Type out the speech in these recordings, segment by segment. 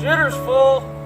Shitter's full.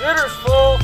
Shitter's full.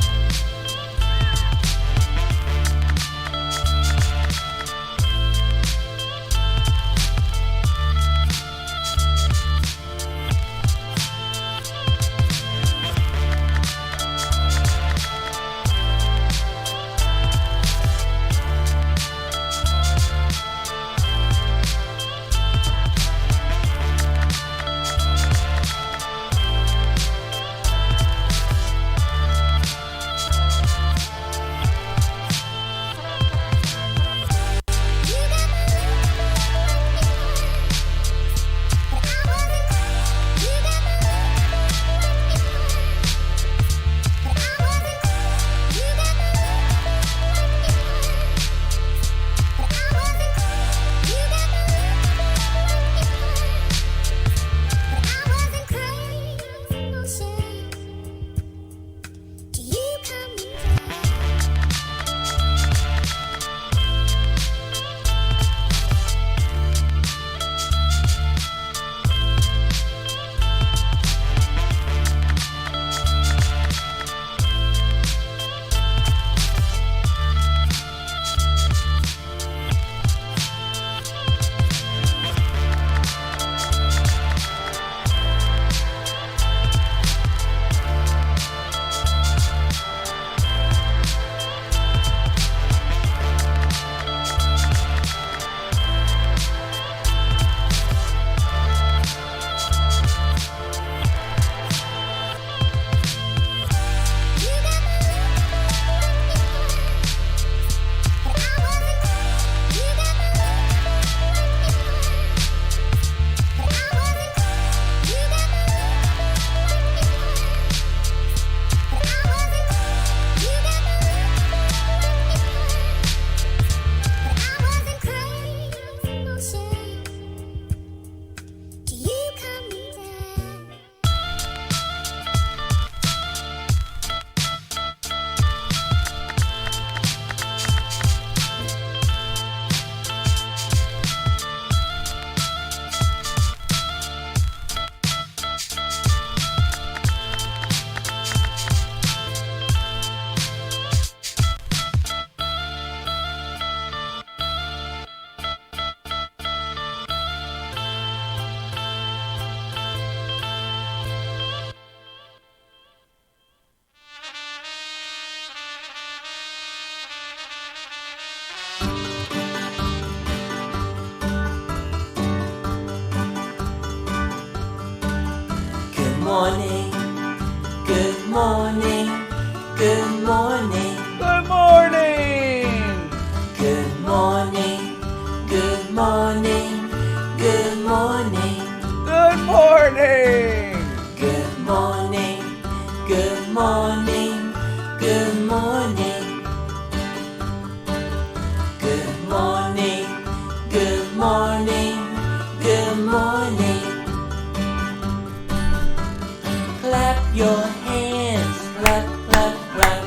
morning, good morning, Good morning. good morning, good morning, good morning, Good morning. good morning, good morning, good morning, good morning, good morning, good morning. Clap your hands, clap, clap, clap.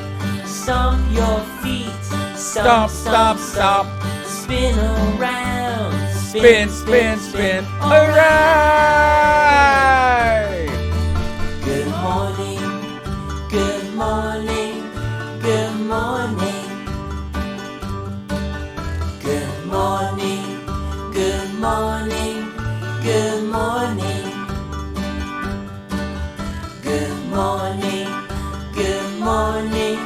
Stomp your feet, Stomp, stomp, stomp. Spin around, Spin, spin, spin. Alright. Good morning, good morning, good morning. Good morning, good morning, good morning. Good morning, good morning,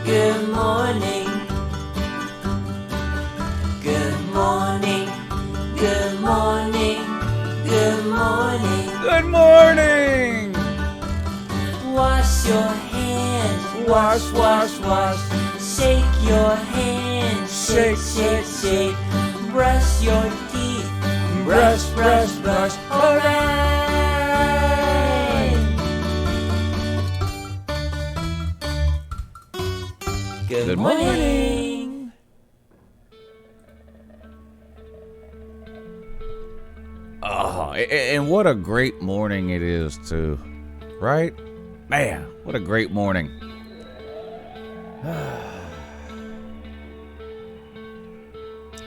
good morning. Good morning, good morning, good morning. Good morning. Wash your hands, wash, wash, wash. Shake your hands, shake, shake, shake. Brush your teeth, brush, brush, brush. Alright. Good morning. Oh, and what a great morning it is, too. Right? Man, what a great morning.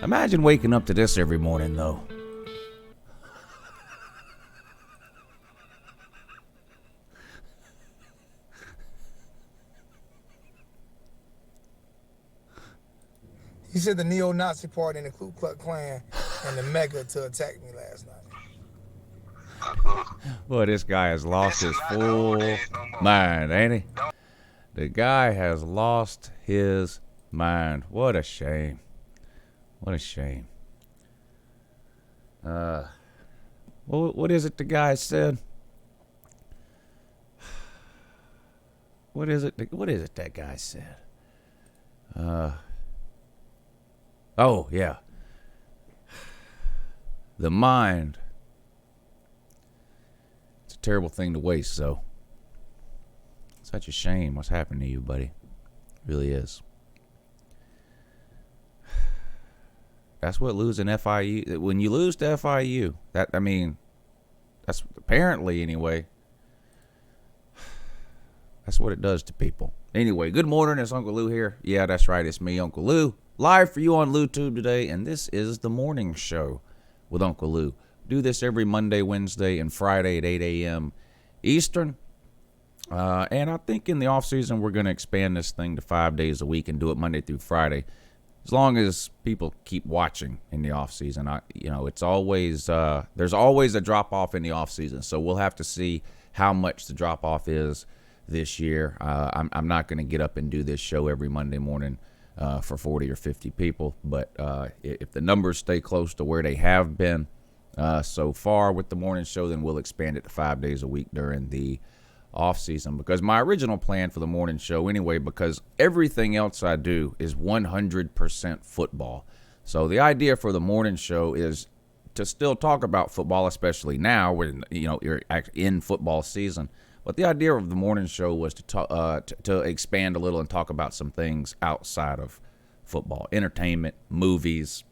Imagine waking up to this every morning, though. He said the neo-Nazi party in the Ku Klux Klan and the Mecca to attack me last night. Boy, this guy has lost his full mind, ain't he? The guy has lost his mind. What a shame. What a shame. What is it the guy said? What is it that guy said? Oh, yeah. The mind. It's a terrible thing to waste, so. Such a shame what's happened to you, buddy. It really is. That's what losing FIU. When you lose to FIU, that's apparently anyway. That's what it does to people. Anyway, good morning. It's Uncle Lou here. Yeah, that's right. It's me, Uncle Lou. Live for you on LouTube today, and this is the morning show with Uncle Lou. Do this every Monday, Wednesday, and Friday at 8 a.m. Eastern. And I think in the off season we're going to expand this thing to 5 days a week and do it Monday through Friday, as long as people keep watching in the off season. It's always there's always a drop off in the off season, so we'll have to see how much the drop off is this year. I'm not going to get up and do this show every Monday morning for 40 or 50 people, but if the numbers stay close to where they have been so far with the morning show, then we'll expand it to 5 days a week during the off season, because my original plan for the morning show anyway, because everything else I do is 100% football. So the idea for the morning show is to still talk about football, especially now when you're in football season. But the idea of the morning show was to talk, to expand a little and talk about some things outside of football, entertainment, movies,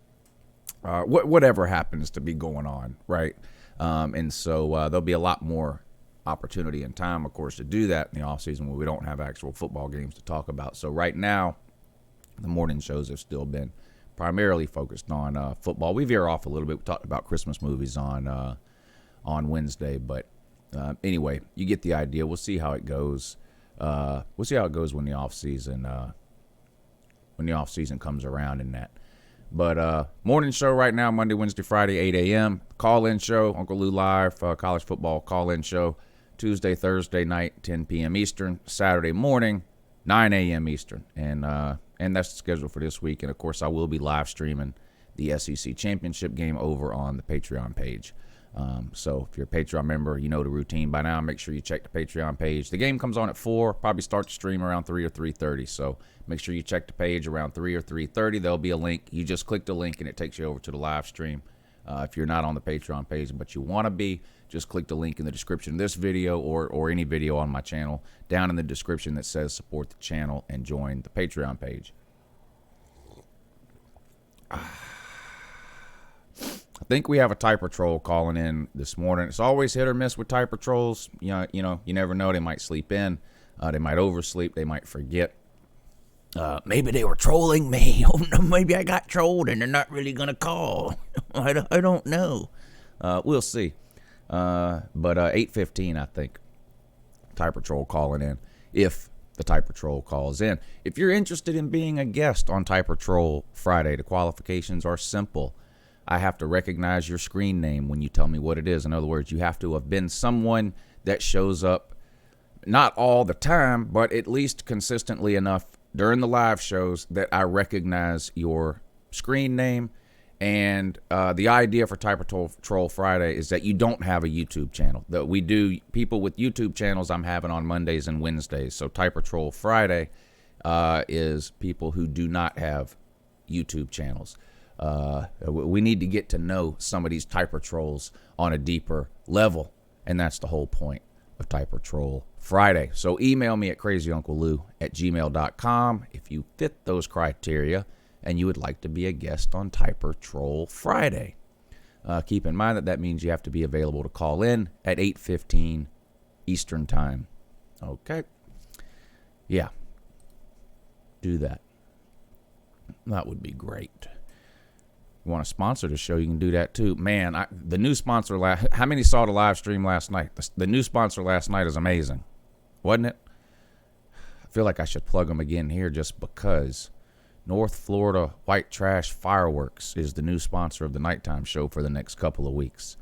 whatever happens to be going on, right? And so there'll be a lot more opportunity and time, of course, to do that in the off season when we don't have actual football games to talk about. So right now, the morning shows have still been primarily focused on football. We veer off a little bit. We talked about Christmas movies on Wednesday, but anyway, you get the idea. We'll see how it goes. We'll see how it goes when the off season comes around in that. But morning show right now, Monday, Wednesday, Friday, 8 a.m. Call-in show, Uncle Lou Live, college football call-in show. Tuesday, Thursday night, 10 p.m. Eastern. Saturday morning, 9 a.m. Eastern. And that's the schedule for this week. And, of course, I will be live streaming the SEC championship game over on the Patreon page So if you're a Patreon member, you know the routine by now. Make sure you check the Patreon page. The game comes on at 4, probably start the stream around 3 or 3:30. So make sure you check the page around 3 or 3:30. There'll be a link. You just click the link and it takes you over to the live stream. If you're not on the Patreon page but you want to be, just click the link in the description of this video or any video on my channel down in the description that says support the channel and join the Patreon page. I think we have a TYPER troll calling in this morning. It's always hit or miss with TYPER trolls. You never know. They might sleep in. They might oversleep. They might forget. Maybe they were trolling me. Maybe I got trolled and they're not really going to call. I don't know. We'll see. But 8:15, I think. TYPER troll calling in. If the TYPER troll calls in. If you're interested in being a guest on TYPER Troll Friday, the qualifications are simple. I have to recognize your screen name when you tell me what it is. In other words, you have to have been someone that shows up not all the time, but at least consistently enough during the live shows that I recognize your screen name. And the idea for TYPER Troll Friday is that you don't have a YouTube channel. That we do people with YouTube channels I'm having on Mondays and Wednesdays. So TYPER Troll Friday is people who do not have YouTube channels. We need to get to know some of these TYPER trolls on a deeper level, and that's the whole point of TYPER Troll Friday. So email me at crazyuncle.lou@gmail.com if you fit those criteria and you would like to be a guest on TYPER Troll Friday. Keep in mind that means you have to be available to call in at 8:15 Eastern Time. Okay? Yeah. Do that. That would be great. You want to sponsor the show, you can do that too. Man, the new sponsor, how many saw the live stream last night? The new sponsor last night is amazing, wasn't it? I feel like I should plug them again here just because. North Florida White Trash Fireworks is the new sponsor of the nighttime show for the next couple of weeks.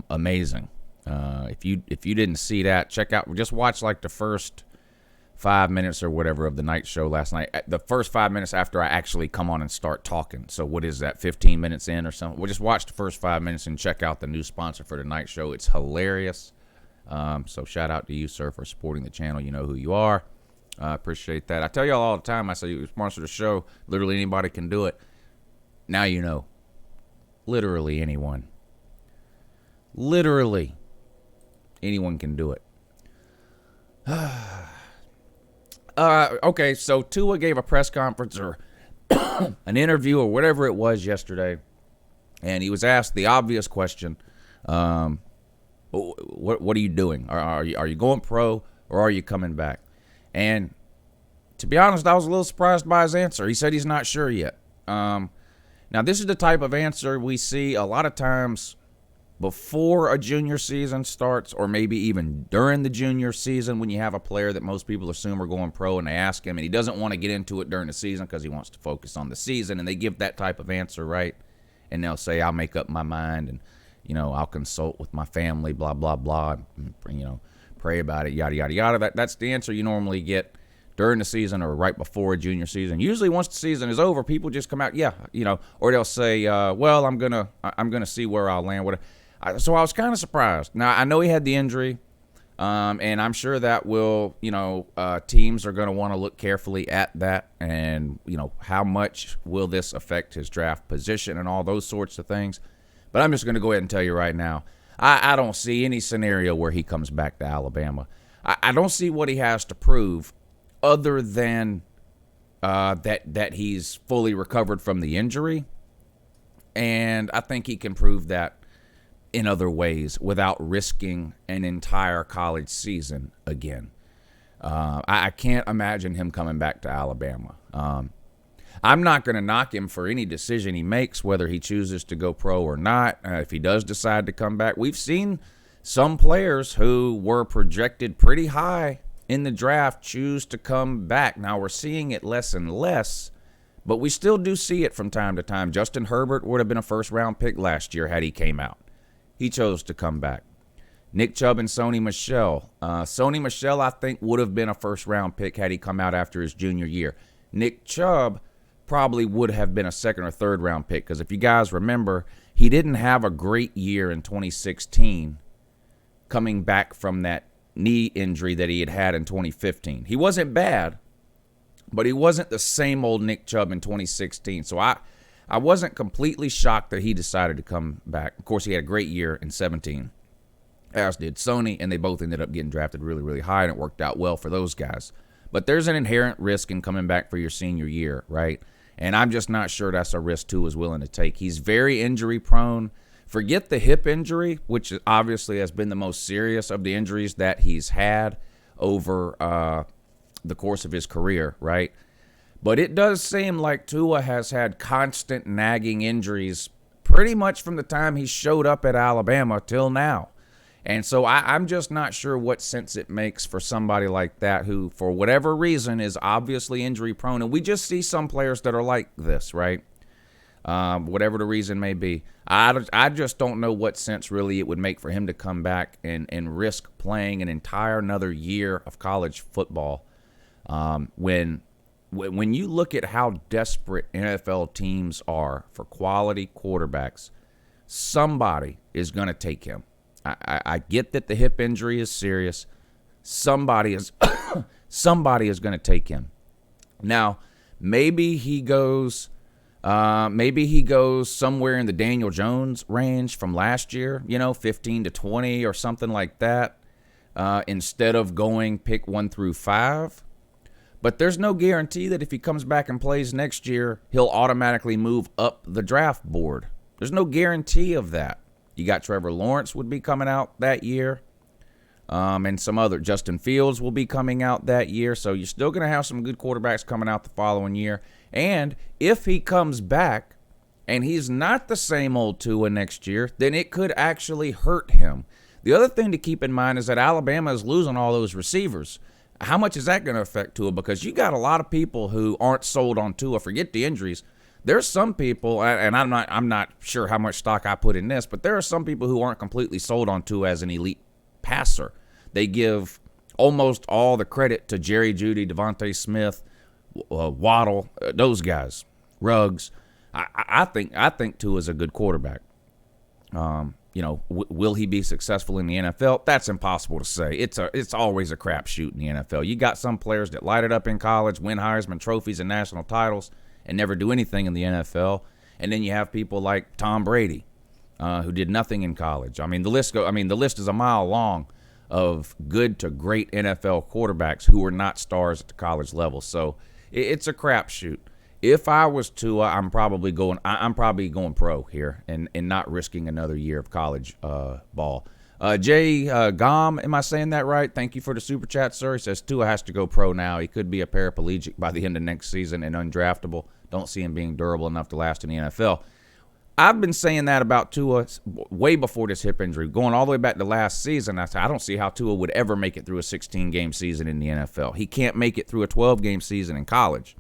Amazing. If you didn't see that, check out, just watch like the first 5 minutes or whatever of the night show last night. The first 5 minutes after I actually come on and start talking. So what is that, 15 minutes in or something? We'll just watch the first 5 minutes and check out the new sponsor for the night show. It's hilarious. So shout out to you, sir, for supporting the channel. You know who you are. I appreciate that. I tell y'all all the time, I say you sponsor the show. Literally anybody can do it. Now you know. Literally anyone. Literally anyone can do it. Okay, so TUA gave a press conference or an interview or whatever it was yesterday, and he was asked the obvious question, what are you doing? Are you going pro or are you coming back? And to be honest, I was a little surprised by his answer. He said he's not sure yet. Now, this is the type of answer we see a lot of times before a junior season starts, or maybe even during the junior season when you have a player that most people assume are going pro and they ask him and he doesn't want to get into it during the season because he wants to focus on the season, and they give that type of answer, right? And they'll say, I'll make up my mind and, I'll consult with my family, blah, blah, blah, and, pray about it, yada, yada, yada. That's the answer you normally get during the season or right before a junior season. Usually once the season is over, people just come out, or they'll say, well, I'm going to see where I'll land. So I was kind of surprised. Now, I know he had the injury, and I'm sure that will, teams are going to want to look carefully at that and, how much will this affect his draft position and all those sorts of things. But I'm just going to go ahead and tell you right now, I don't see any scenario where he comes back to Alabama. I don't see what he has to prove other than that he's fully recovered from the injury. And I think he can prove that in other ways without risking an entire college season again. I can't imagine him coming back to Alabama. I'm not going to knock him for any decision he makes, whether he chooses to go pro or not. If he does decide to come back, we've seen some players who were projected pretty high in the draft choose to come back. Now, we're seeing it less and less, but we still do see it from time to time. Justin Herbert would have been a first-round pick last year had he came out. He chose to come back. Nick Chubb and Sony Michel. Sony Michel, I think, would have been a first-round pick had he come out after his junior year. Nick Chubb probably would have been a second or third round pick, because if you guys remember, he didn't have a great year in 2016 coming back from that knee injury that he had in 2015. He wasn't bad, but he wasn't the same old Nick Chubb in 2016. So I wasn't completely shocked that he decided to come back. Of course, he had a great year in 17, as did Sony, and they both ended up getting drafted really, really high, and it worked out well for those guys. But there's an inherent risk in coming back for your senior year, right? And I'm just not sure that's a risk Tua is willing to take. He's very injury prone. Forget the hip injury, which obviously has been the most serious of the injuries that he's had over the course of his career, right? But it does seem like Tua has had constant nagging injuries pretty much from the time he showed up at Alabama till now. And so I'm just not sure what sense it makes for somebody like that who, for whatever reason, is obviously injury prone. And we just see some players that are like this, right? Whatever the reason may be. I just don't know what sense really it would make for him to come back and risk playing an entire another year of college football. When you look at how desperate NFL teams are for quality quarterbacks, somebody is going to take him. I get that the hip injury is serious. Somebody is going to take him. Now, maybe he goes somewhere in the Daniel Jones range from last year, 15 to 20 or something like that, instead of going pick 1 through 5. But there's no guarantee that if he comes back and plays next year, he'll automatically move up the draft board. There's no guarantee of that. You got Trevor Lawrence would be coming out that year. And some other, Justin Fields will be coming out that year. So you're still going to have some good quarterbacks coming out the following year. And if he comes back and he's not the same old Tua next year, then it could actually hurt him. The other thing to keep in mind is that Alabama is losing all those receivers. How much is that going to affect Tua? Because you got a lot of people who aren't sold on Tua. Forget the injuries. There's some people, and I'm not sure how much stock I put in this, but there are some people who aren't completely sold on Tua as an elite passer. They give almost all the credit to Jerry Jeudy, Devontae Smith, Waddle, those guys, Ruggs. I think Tua is a good quarterback. Will he be successful in the NFL? That's impossible to say. It's always a crapshoot in the NFL. You got some players that light it up in college, win Heisman trophies and national titles, and never do anything in the NFL. And then you have people like Tom Brady, who did nothing in college. The list is a mile long of good to great NFL quarterbacks who were not stars at the college level. So it's a crapshoot. If I was Tua, I'm probably going pro here and not risking another year of college ball. Jay Gom, am I saying that right? Thank you for the super chat, sir. He says Tua has to go pro now. He could be a paraplegic by the end of next season and undraftable. Don't see him being durable enough to last in the NFL. I've been saying that about Tua way before this hip injury, going all the way back to last season. I said I don't see how Tua would ever make it through a 16-game season in the NFL. He can't make it through a 12-game season in college.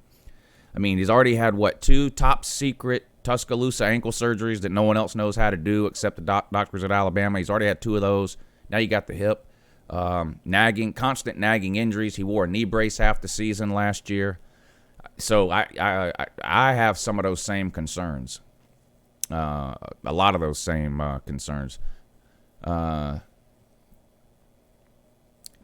He's already had, 2 top-secret Tuscaloosa ankle surgeries that no one else knows how to do except the doctors at Alabama. He's already had 2 of those. Now you got the hip. Constant nagging injuries. He wore a knee brace half the season last year. So I have some of those same concerns. A lot of those same concerns.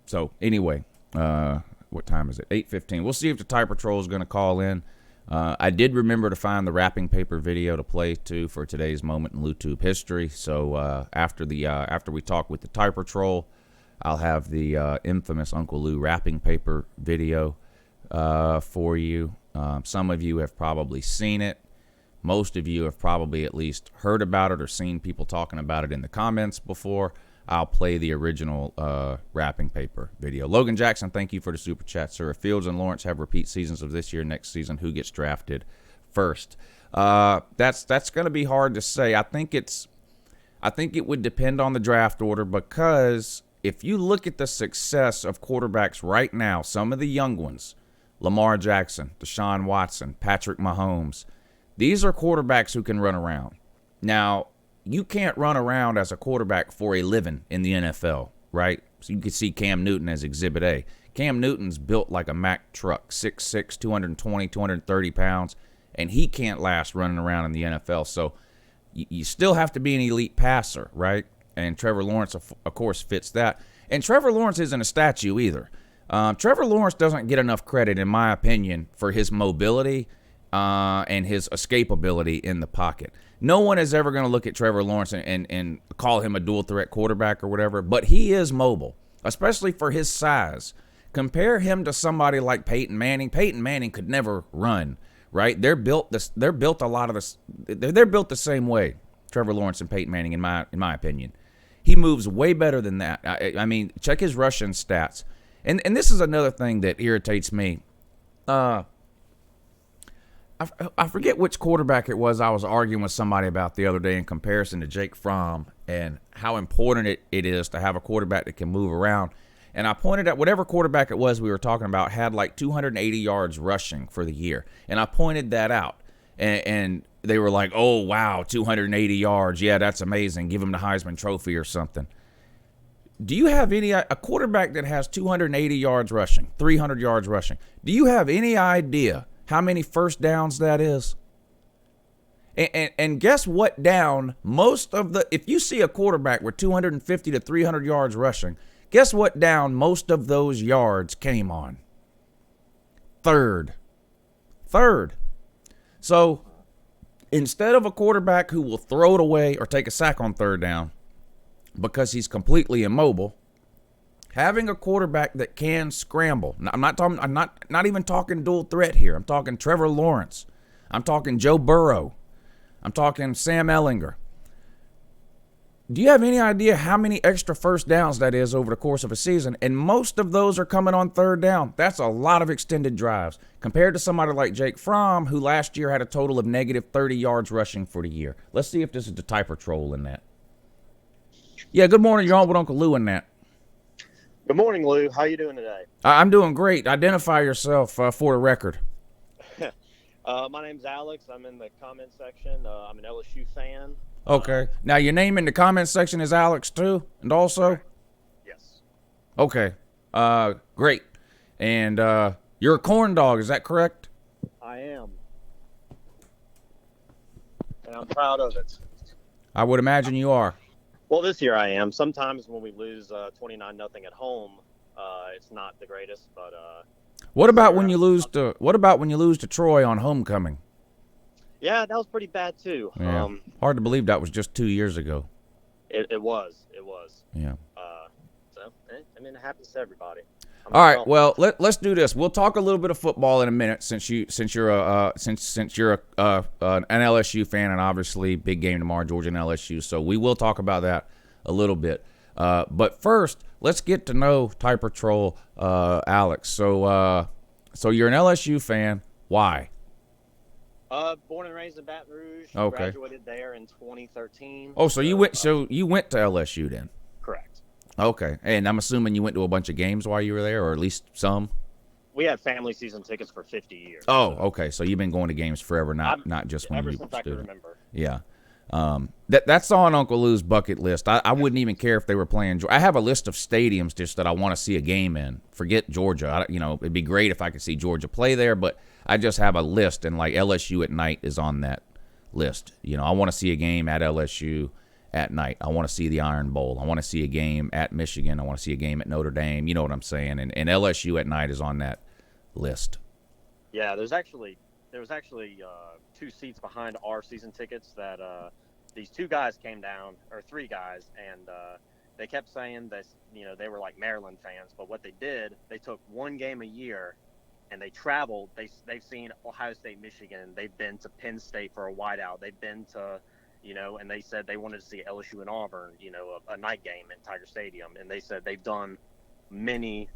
So anyway, what time is it? 8:15. We'll see if the Type Patrol is going to call in. I did remember to find the wrapping paper video to play to for today's moment in LouTube history. So after we talk with the Type Patrol, I'll have the infamous Uncle Lou wrapping paper video for you. Some of you have probably seen it. Most of you have probably at least heard about it or seen people talking about it in the comments before. I'll play the original wrapping paper video. Logan Jackson, thank you for the super chat, sir. If Fields and Lawrence have repeat seasons of this year, next season, who gets drafted first? That's going to be hard to say. I think it would depend on the draft order, because if you look at the success of quarterbacks right now, some of the young ones, Lamar Jackson, Deshaun Watson, Patrick Mahomes, these are quarterbacks who can run around. Now, you can't run around as a quarterback for a living in the NFL, right? So you can see Cam Newton as Exhibit A. Cam Newton's built like a Mack truck, 6'6", 220, 230 pounds, and he can't last running around in the NFL. So you still have to be an elite passer, right? And Trevor Lawrence, of course, fits that. And Trevor Lawrence isn't a statue either. Trevor Lawrence doesn't get enough credit, in my opinion, for his mobility and his escapability in the pocket. No one is ever going to look at Trevor Lawrence and call him a dual-threat quarterback or whatever, but he is mobile, especially for his size. Compare him to somebody like Peyton Manning. Peyton Manning could never run, right? They're built the same way, Trevor Lawrence and Peyton Manning, in my opinion. He moves way better than that. I mean, check his rushing stats. And this is another thing that irritates me. I forget which quarterback it was I was arguing with somebody about the other day in comparison to Jake Fromm and how important it is to have a quarterback that can move around. And I pointed at whatever quarterback it was we were talking about had like 280 yards rushing for the year. And I pointed that out. And they were like, oh, wow, 280 yards. Yeah, that's amazing. Give him the Heisman Trophy or something. Do you have a quarterback that has 280 yards rushing, 300 yards rushing? Do you have any idea how many first downs that is? And guess what down if you see a quarterback with 250 to 300 yards rushing, guess what down most of those yards came on? Third. So instead of a quarterback who will throw it away or take a sack on third down because he's completely immobile, having a quarterback that can scramble. I'm not even talking dual threat here. I'm talking Trevor Lawrence. I'm talking Joe Burrow. I'm talking Sam Ehlinger. Do you have any idea how many extra first downs that is over the course of a season? And most of those are coming on third down. That's a lot of extended drives compared to somebody like Jake Fromm, who last year had a total of negative 30 yards rushing for the year. Let's see if this is the TYPER troll in that. Yeah, good morning. You're on with Uncle Lou in that. Good morning, Lou. How you doing today? I'm doing great. Identify yourself for the record. My name's Alex. I'm in the comment section. I'm an LSU fan. Okay. Now, your name in the comment section is Alex, too? And also? Yes. Okay. Great. And you're a corn dog, is that correct? I am. And I'm proud of it. I would imagine you are. Well, this year I am. Sometimes when we lose 29-0 at home, it's not the greatest, but What about when you lose to Troy on homecoming? yeah, that was pretty bad too. Yeah. Hard to believe that was just 2 years ago. It was. Yeah. So, I mean, it happens to everybody. All right. Well, let's do this. We'll talk a little bit of football in a minute, since you're an LSU fan, and obviously big game tomorrow, Georgia and LSU. So we will talk about that a little bit. But first, let's get to know TYPER troll Alex. So you're an LSU fan. Why? Born and raised in Baton Rouge. Okay. Graduated there in 2013. Oh, so you went to LSU then? Correct. Okay. And I'm assuming you went to a bunch of games while you were there, or at least some? We had family season tickets for 50 years. Oh, okay. So you've been going to games forever, not just when you were a since I can student. remember. Yeah. That's on Uncle Lou's bucket list. I wouldn't even care if they were playing. I have a list of stadiums just that I want to see a game in. Forget Georgia. It'd be great if I could see Georgia play there, but I just have a list, and like LSU at night is on that list. I want to see a game at LSU at night. I want to see the Iron Bowl. I want to see a game at Michigan. I want to see a game at Notre Dame. You know what I'm saying? And LSU at night is on that list. Yeah, there was actually 2 seats behind our season tickets that these 2 guys came down, or 3 guys, and they kept saying that they were like Maryland fans, but what they did, they took 1 game a year and they traveled. They've seen Ohio State, Michigan. They've been to Penn State for a whiteout. They've been to and they said they wanted to see LSU and Auburn, a night game at Tiger Stadium, and they said they've done many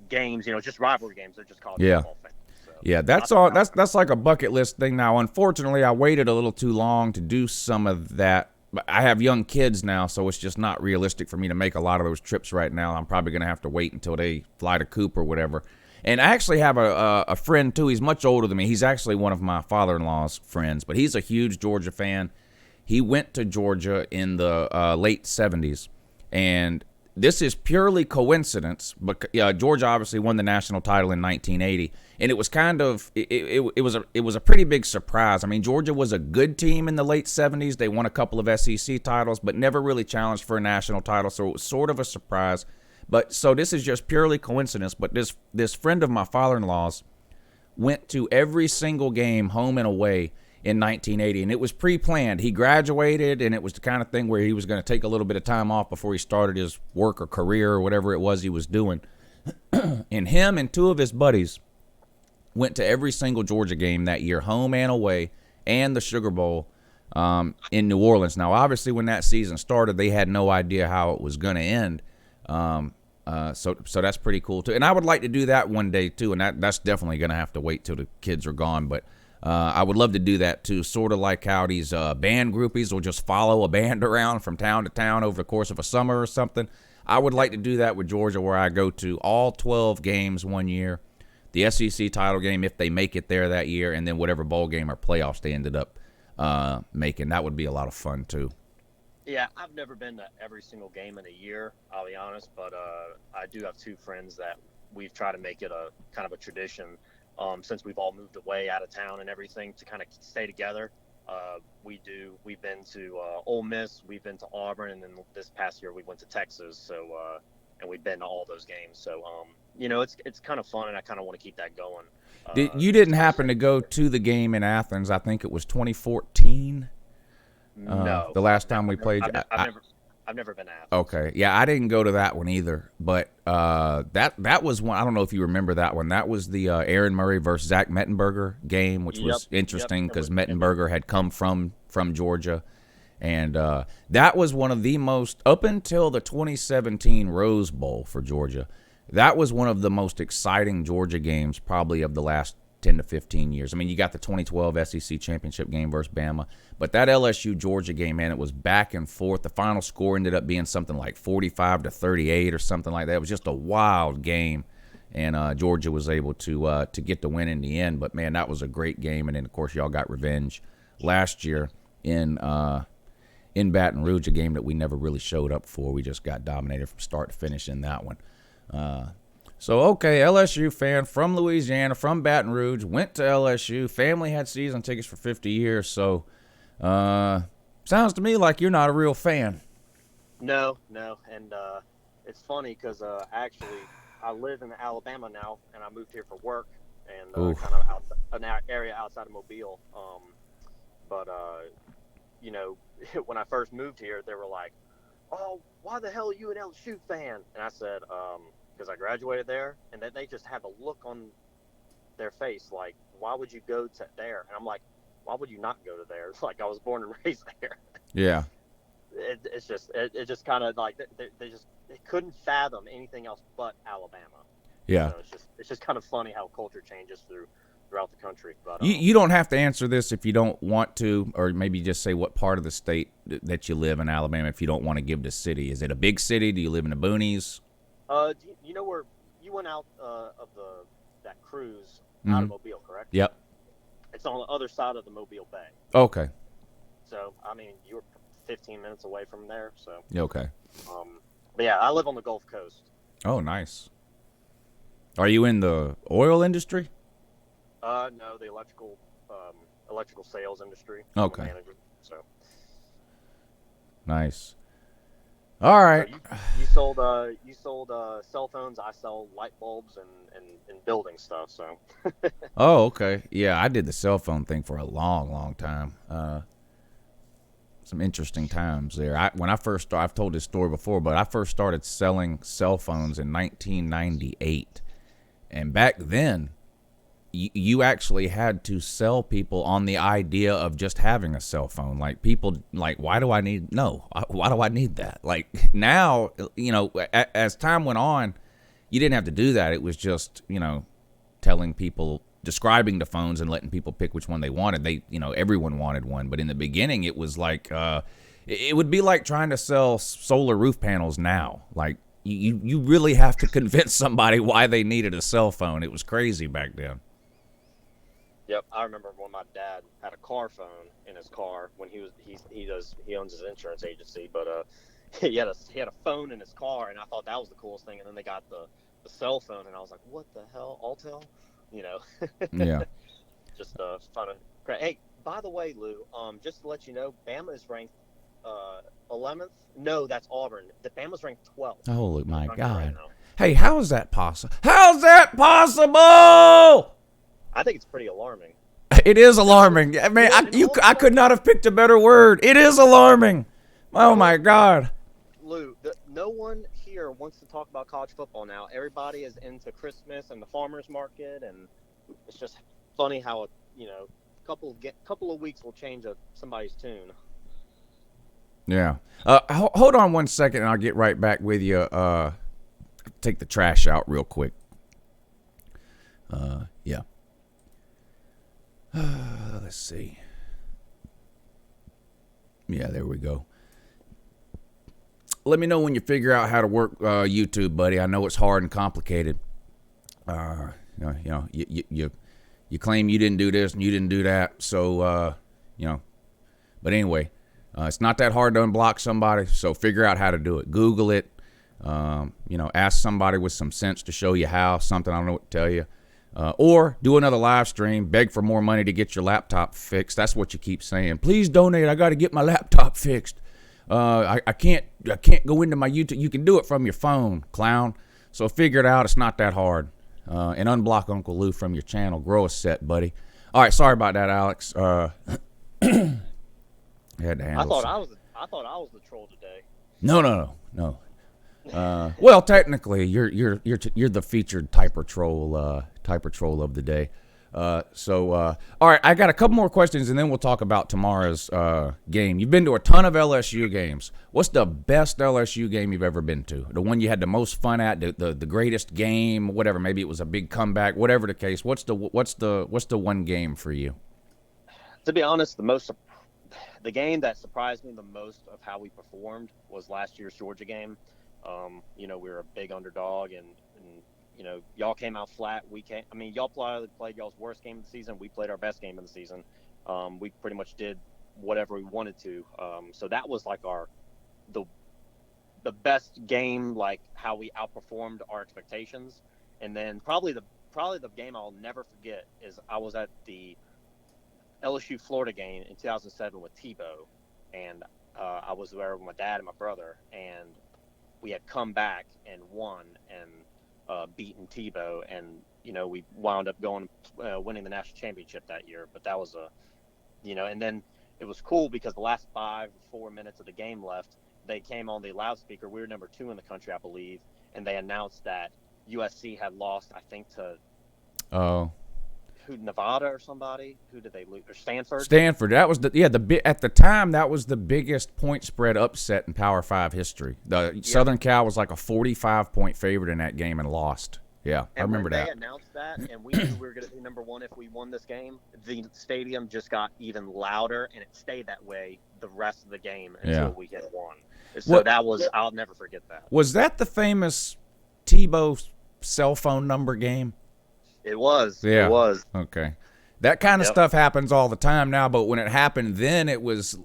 games, just rivalry games. They're just called football fans. So, yeah, that's all. That's like a bucket list thing now. Unfortunately, I waited a little too long to do some of that. But I have young kids now, so it's just not realistic for me to make a lot of those trips right now. I'm probably going to have to wait until they fly to Coop or whatever. And I actually have a friend, too. He's much older than me. He's actually one of my father-in-law's friends, but he's a huge Georgia fan. He went to Georgia in the late 70s, and this is purely coincidence, but Georgia obviously won the national title in 1980, and it was kind of it was a pretty big surprise. I mean, Georgia was a good team in the late 70s. They won a couple of SEC titles, but never really challenged for a national title, so it was sort of a surprise. But so this is just purely coincidence. But this friend of my father-in-law's went to every single game, home and away, in 1980, and it was pre-planned. He graduated, and it was the kind of thing where he was going to take a little bit of time off before he started his work or career or whatever it was he was doing. And him and two of his buddies went to every single Georgia game that year, home and away, and the Sugar Bowl in New Orleans. Now, obviously, when that season started, they had no idea how it was going to end. So that's pretty cool, too. And I would like to do that one day, too, and that's definitely going to have to wait till the kids are gone, but I would love to do that, too, sort of like how these band groupies will just follow a band around from town to town over the course of a summer or something. I would like to do that with Georgia, where I go to all 12 games one year, the SEC title game if they make it there that year, and then whatever bowl game or playoffs they ended up making. That would be a lot of fun, too. Yeah, I've never been to every single game in a year, I'll be honest, but I do have two friends that we've tried to make it a kind of a tradition. Since we've all moved away out of town and everything to kind of stay together. We've been to Ole Miss, we've been to Auburn, and then this past year we went to Texas. So, and we've been to all those games. So, it's kind of fun, and I kind of want to keep that going. You didn't happen to go to the game in Athens? I think it was 2014. No, the last time we played. I've never been asked. Okay, yeah, I didn't go to that one either. But that was one. I don't know if you remember that one. That was the Aaron Murray versus Zach Mettenberger game, which was interesting because Mettenberger had come from Georgia, and that was one of the most, up until the 2017 Rose Bowl for Georgia, that was one of the most exciting Georgia games probably of the last 10 to 15 years. I mean, you got the 2012 SEC championship game versus Bama, but that LSU-Georgia game, man, it was back and forth. The final score ended up being something like 45-38 or something like that. It was just a wild game, and Georgia was able to get the win in the end. But, man, that was a great game, and then, of course, y'all got revenge last year in Baton Rouge, a game that we never really showed up for. We just got dominated from start to finish in that one. So, okay, LSU fan from Louisiana, from Baton Rouge, went to LSU. Family had season tickets for 50 years. So, sounds to me like you're not a real fan. No. And it's funny because actually I live in Alabama now, and I moved here for work and kind of an area outside of Mobile. But when I first moved here, they were like, "Oh, why the hell are you an LSU fan?" And I said, because I graduated there, and then they just had the look on their face like, why would you go to there? And I'm like, why would you not go to there? It's like I was born and raised there. Yeah. It just kind of like they couldn't fathom anything else but Alabama. Yeah. So it's just kind of funny how culture changes throughout the country. But you don't have to answer this if you don't want to, or maybe just say what part of the state that you live in Alabama if you don't want to give the city. Is it a big city? Do you live in the boonies? You know where you went out of that cruise out of Mobile, correct? Yep. It's on the other side of the Mobile Bay. Okay. So, I mean, you were 15 minutes away from there. So. Okay. But yeah, I live on the Gulf Coast. Oh, nice. Are you in the oil industry? No, the electrical sales industry. Okay. I'm a manager, so. Nice. All right. So you sold cell phones. I sell light bulbs and building stuff. So. Oh, okay. Yeah, I did the cell phone thing for a long, long time. Some interesting times there. When I first started, I've told this story before, but I first started selling cell phones in 1998, and back then, you actually had to sell people on the idea of just having a cell phone. Like, people, like, why do I need that? Like, now, as time went on, you didn't have to do that. It was just, telling people, describing the phones and letting people pick which one they wanted. Everyone wanted one. But in the beginning, it was like, it would be like trying to sell solar roof panels now. Like, you really have to convince somebody why they needed a cell phone. It was crazy back then. Yep, I remember when my dad had a car phone in his car when he owns his insurance agency, but he had a phone in his car, and I thought that was the coolest thing. And then they got the cell phone, and I was like, what the hell, Altel? You know, Yeah. just fun. Hey, by the way, Lou, just to let you know, Bama is ranked 11th. No, that's Auburn. The Bama's ranked 12th. Oh my Right God. now. Hey, how is that possible? How's that possible? I think it's pretty alarming. It is alarming. I mean, I could not have picked a better word. It is alarming. Oh my God. Lou, no one here wants to talk about college football now. Everybody is into Christmas and the farmers market, and it's just funny how couple of weeks will change somebody's tune. Yeah. Hold on 1 second, and I'll get right back with you. Take the trash out real quick. Yeah. Let's see. Yeah, there we go. Let me know when you figure out how to work YouTube, buddy. I know it's hard and complicated. You claim you didn't do this and you didn't do that, so But anyway, it's not that hard to unblock somebody. So figure out how to do it. Google it. Ask somebody with some sense to show you how. Something I don't know what to tell you. Or do another live stream. Beg for more money to get your laptop fixed. That's what you keep saying. Please donate. I got to get my laptop fixed. I can't go into my YouTube. You can do it from your phone, clown. So figure it out. It's not that hard. And unblock Uncle Lou from your channel. Grow a set, buddy. All right. Sorry about that, Alex. I had to handle. I thought I was the troll today. No. Well, technically, you're the featured TYPER troll of the day. All right, I got a couple more questions, and then we'll talk about tomorrow's game. You've been to a ton of LSU games. What's the best LSU game you've ever been to? The one you had the most fun at, the greatest game, whatever. Maybe it was a big comeback, whatever the case. What's the one game for you? To be honest, the game that surprised me the most of how we performed was last year's Georgia game. We were a big underdog, and y'all came out flat. Y'all played y'all's worst game of the season. We played our best game of the season. We pretty much did whatever we wanted to. So that was like the best game, like how we outperformed our expectations. And then probably the game I'll never forget is I was at the LSU Florida game in 2007 with Tebow, and I was there with my dad and my brother, and we had come back and won and beaten Tebow, and we wound up winning the national championship that year. But that was and then it was cool because the last 5 or 4 minutes of the game left, they came on the loudspeaker. We were number 2 in the country, I believe, and they announced that USC had lost, I think, to Nevada or somebody. Who did they lose? Or Stanford? Stanford. That was at the time, that was the biggest point spread upset in Power 5 history. Southern Cal was like a 45-point favorite in that game and lost. Yeah, I remember that. They announced that, and we knew we were going to be number 1 if we won this game. The stadium just got even louder, and it stayed that way the rest of the game until we had won. So I'll never forget that. Was that the famous Tebow cell phone number game? It was. Yeah. It was. Okay. That kind of stuff happens all the time now, but when it happened then, it was,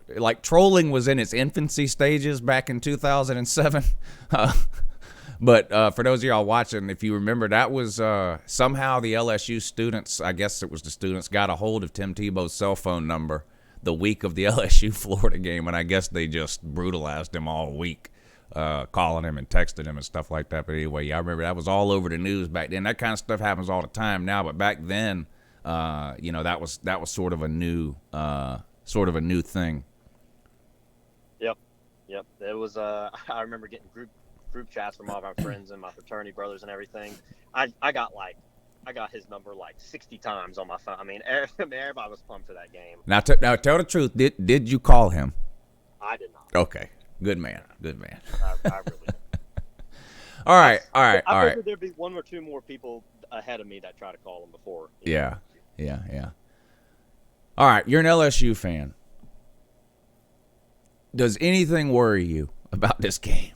like trolling was in its infancy stages back in 2007. But for those of y'all watching, if you remember, that was somehow the LSU students, I guess it was the students, got a hold of Tim Tebow's cell phone number the week of the LSU Florida game, and I guess they just brutalized him all week. Calling him and texting him and stuff like that. But anyway, I remember that was all over the news back then. That kind of stuff happens all the time now, but back then, that was sort of a new thing. Yep. It was. I remember getting group chats from all of our friends and my fraternity brothers and everything. I got his number like 60 times on my phone. I mean, everybody was pumped for that game. Now tell the truth. Did you call him? I did not. Okay. Good man. I really did. All right. I figured there'd be 1 or 2 more people ahead of me that tried to call him before. Yeah. All right, you're an LSU fan. Does anything worry you about this game?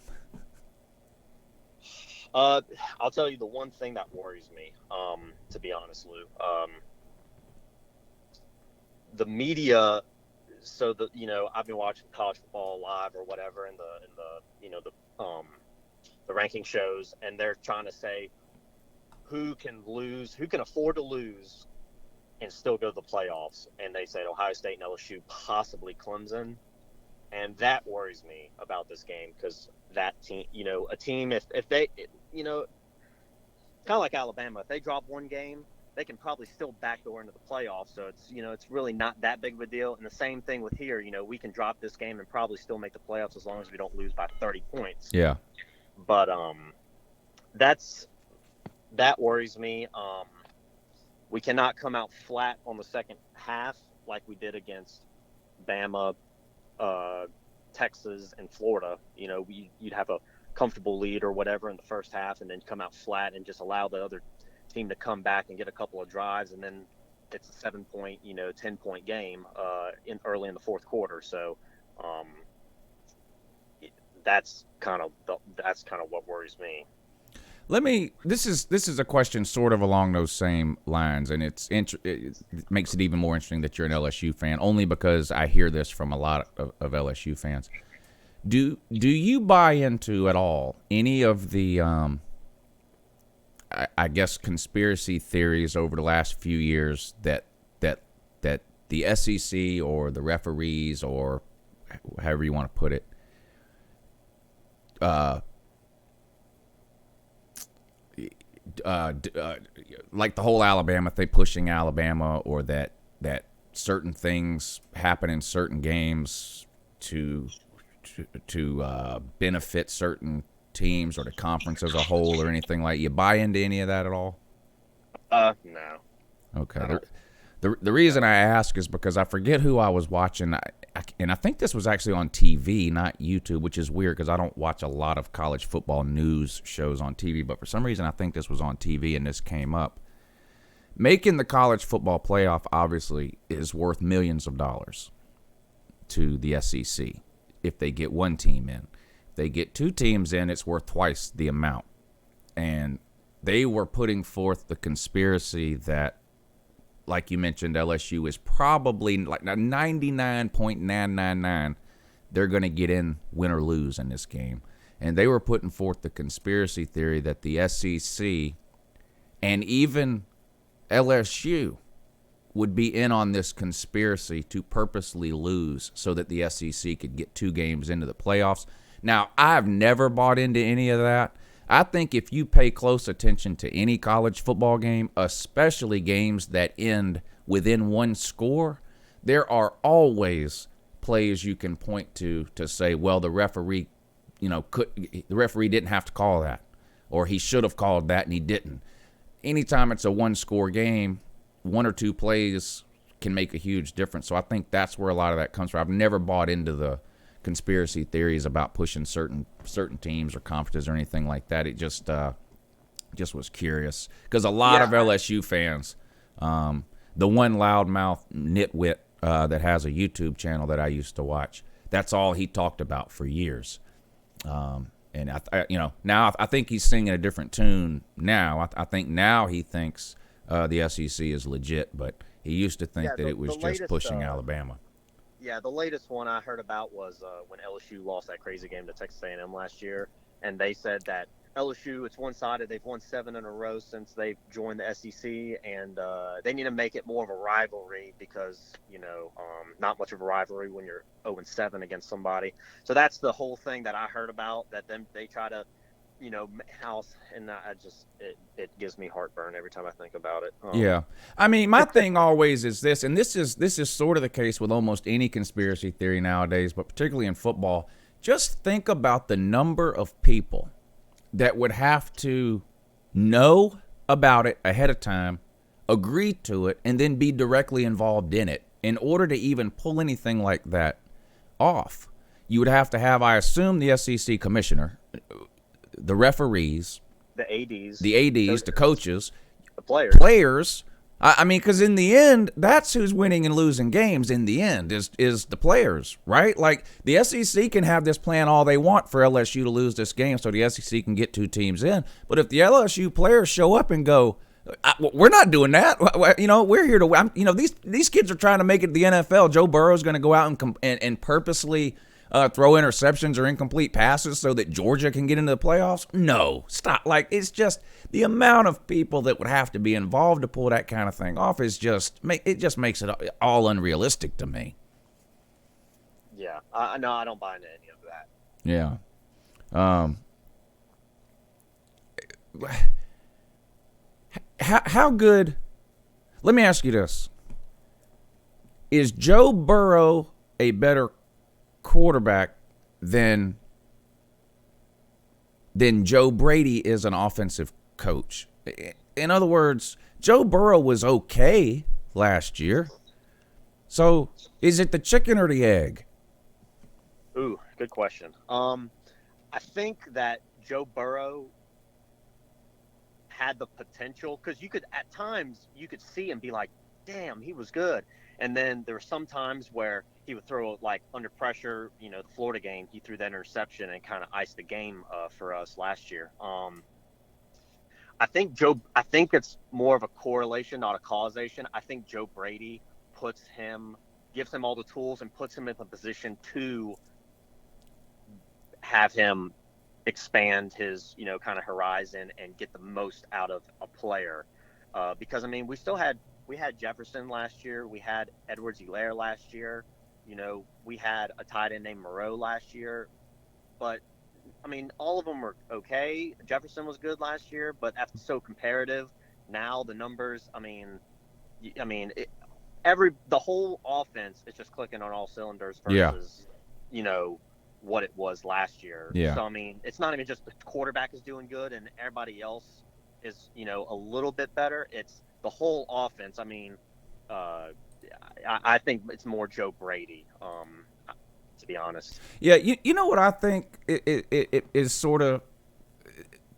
I'll tell you the one thing that worries me, to be honest, Lou. The media so I've been watching college football live or whatever in the ranking shows, and they're trying to say who can afford to lose and still go to the playoffs, and they said Ohio State and LSU, possibly Clemson, and that worries me about this game because that team, a team if they, kind of like Alabama, if they drop one game, they can probably still backdoor into the playoffs. So it's really not that big of a deal. And the same thing with here, we can drop this game and probably still make the playoffs as long as we don't lose by 30 points. Yeah. But that worries me. We cannot come out flat on the second half like we did against Bama, Texas, and Florida. You'd have a comfortable lead or whatever in the first half and then come out flat and just allow the other team to come back and get a couple of drives, and then it's a 7-point, 10-point game early in the fourth quarter. So that's kind of what worries me. This is a question sort of along those same lines, and it makes it even more interesting that you're an LSU fan, only because I hear this from a lot of LSU fans. Do you buy into at all any of the I guess conspiracy theories over the last few years that the SEC or the referees, or however you want to put it, like the whole Alabama thing, pushing Alabama, or that certain things happen in certain games to benefit certain teams or the conference as a whole, or anything like? You buy into any of that at all? No. Okay. The reason I ask is because I forget who I was watching, and I think this was actually on TV, not YouTube, which is weird because I don't watch a lot of college football news shows on TV, but for some reason I think this was on TV and this came up. Making the college football playoff obviously is worth millions of dollars to the SEC if they get one team in. If they get two teams in, it's worth twice the amount. And they were putting forth the conspiracy that, like you mentioned, LSU is probably like 99.999 they're going to get in, win or lose in this game. And they were putting forth the conspiracy theory that the SEC and even LSU would be in on this conspiracy to purposely lose so that the SEC could get two games into the playoffs. Now, I've never bought into any of that. I think if you pay close attention to any college football game, especially games that end within one score, there are always plays you can point to say, well, the referee, the referee didn't have to call that, or he should have called that and he didn't. Anytime it's a one-score game, one or two plays can make a huge difference. So I think that's where a lot of that comes from. I've never bought into the conspiracy theories about pushing certain teams or conferences or anything like that. It just was curious because a lot of LSU fans, the one loudmouth nitwit that has a YouTube channel that I used to watch, that's all he talked about for years. And now I think he's singing a different tune now. I think now he thinks the SEC is legit, but he used to think that it was just pushing Alabama. Yeah, the latest one I heard about was when LSU lost that crazy game to Texas A&M last year, and they said that LSU, it's one-sided. They've won 7 in a row since they've joined the SEC, and they need to make it more of a rivalry because, not much of a rivalry when you're 0-7 against somebody. So that's the whole thing that I heard about, that they try to, house, and it gives me heartburn every time I think about it. Yeah. I mean, my thing always is this, and this is sort of the case with almost any conspiracy theory nowadays, but particularly in football. Just think about the number of people that would have to know about it ahead of time, agree to it, and then be directly involved in it in order to even pull anything like that off. You would have to have, I assume, the SEC commissioner, the referees, the ADs, the coaches, the players. I mean, because in the end, that's who's winning and losing games. In the end, is the players, right? Like the SEC can have this plan all they want for LSU to lose this game, so the SEC can get two teams in. But if the LSU players show up and go, We're not doing that. We're here to. These kids are trying to make it to the NFL. Joe Burrow's going to go out and purposely throw interceptions or incomplete passes so that Georgia can get into the playoffs. No, stop. Like, it's just the amount of people that would have to be involved to pull that kind of thing off is just makes it all unrealistic to me. Yeah, no, I don't buy into any of that. Yeah. How good? Let me ask you this: is Joe Burrow a better quarterback than Joe Brady is an offensive coach? In other words, Joe Burrow was okay last year. So, is it the chicken or the egg? Ooh, good question. I think that Joe Burrow had the potential, because at times you could see and be like, damn, he was good. And then there were some times where he would throw, like, under pressure. The Florida game, he threw that interception and kind of iced the game for us last year. I think it's more of a correlation, not a causation. I think Joe Brady gives him all the tools and puts him in a position to have him expand his, kind of horizon and get the most out of a player. Because, we had Jefferson last year. We had Edwards-Helaire last year. We had a tight end named Moreau last year. But, all of them were okay. Jefferson was good last year, but that's so comparative. Now the numbers, the whole offense is just clicking on all cylinders versus, what it was last year. Yeah. So, it's not even just the quarterback is doing good and everybody else is, a little bit better. It's the whole offense. I think it's more Joe Brady, to be honest. Yeah, you know what I think it is sort of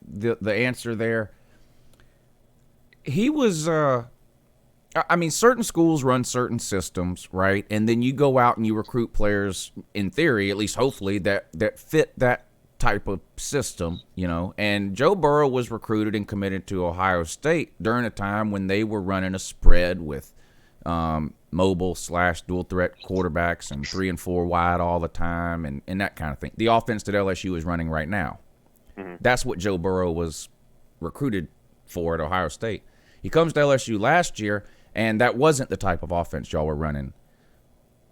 the answer there? He was certain schools run certain systems, right? And then you go out and you recruit players, in theory, at least hopefully, that fit that type of system, And Joe Burrow was recruited and committed to Ohio State during a time when they were running a spread with mobile/dual threat quarterbacks and 3 and 4 wide all the time and that kind of thing. The offense that LSU is running right now. Mm-hmm. That's what Joe Burrow was recruited for at Ohio State. He comes to LSU last year, and that wasn't the type of offense y'all were running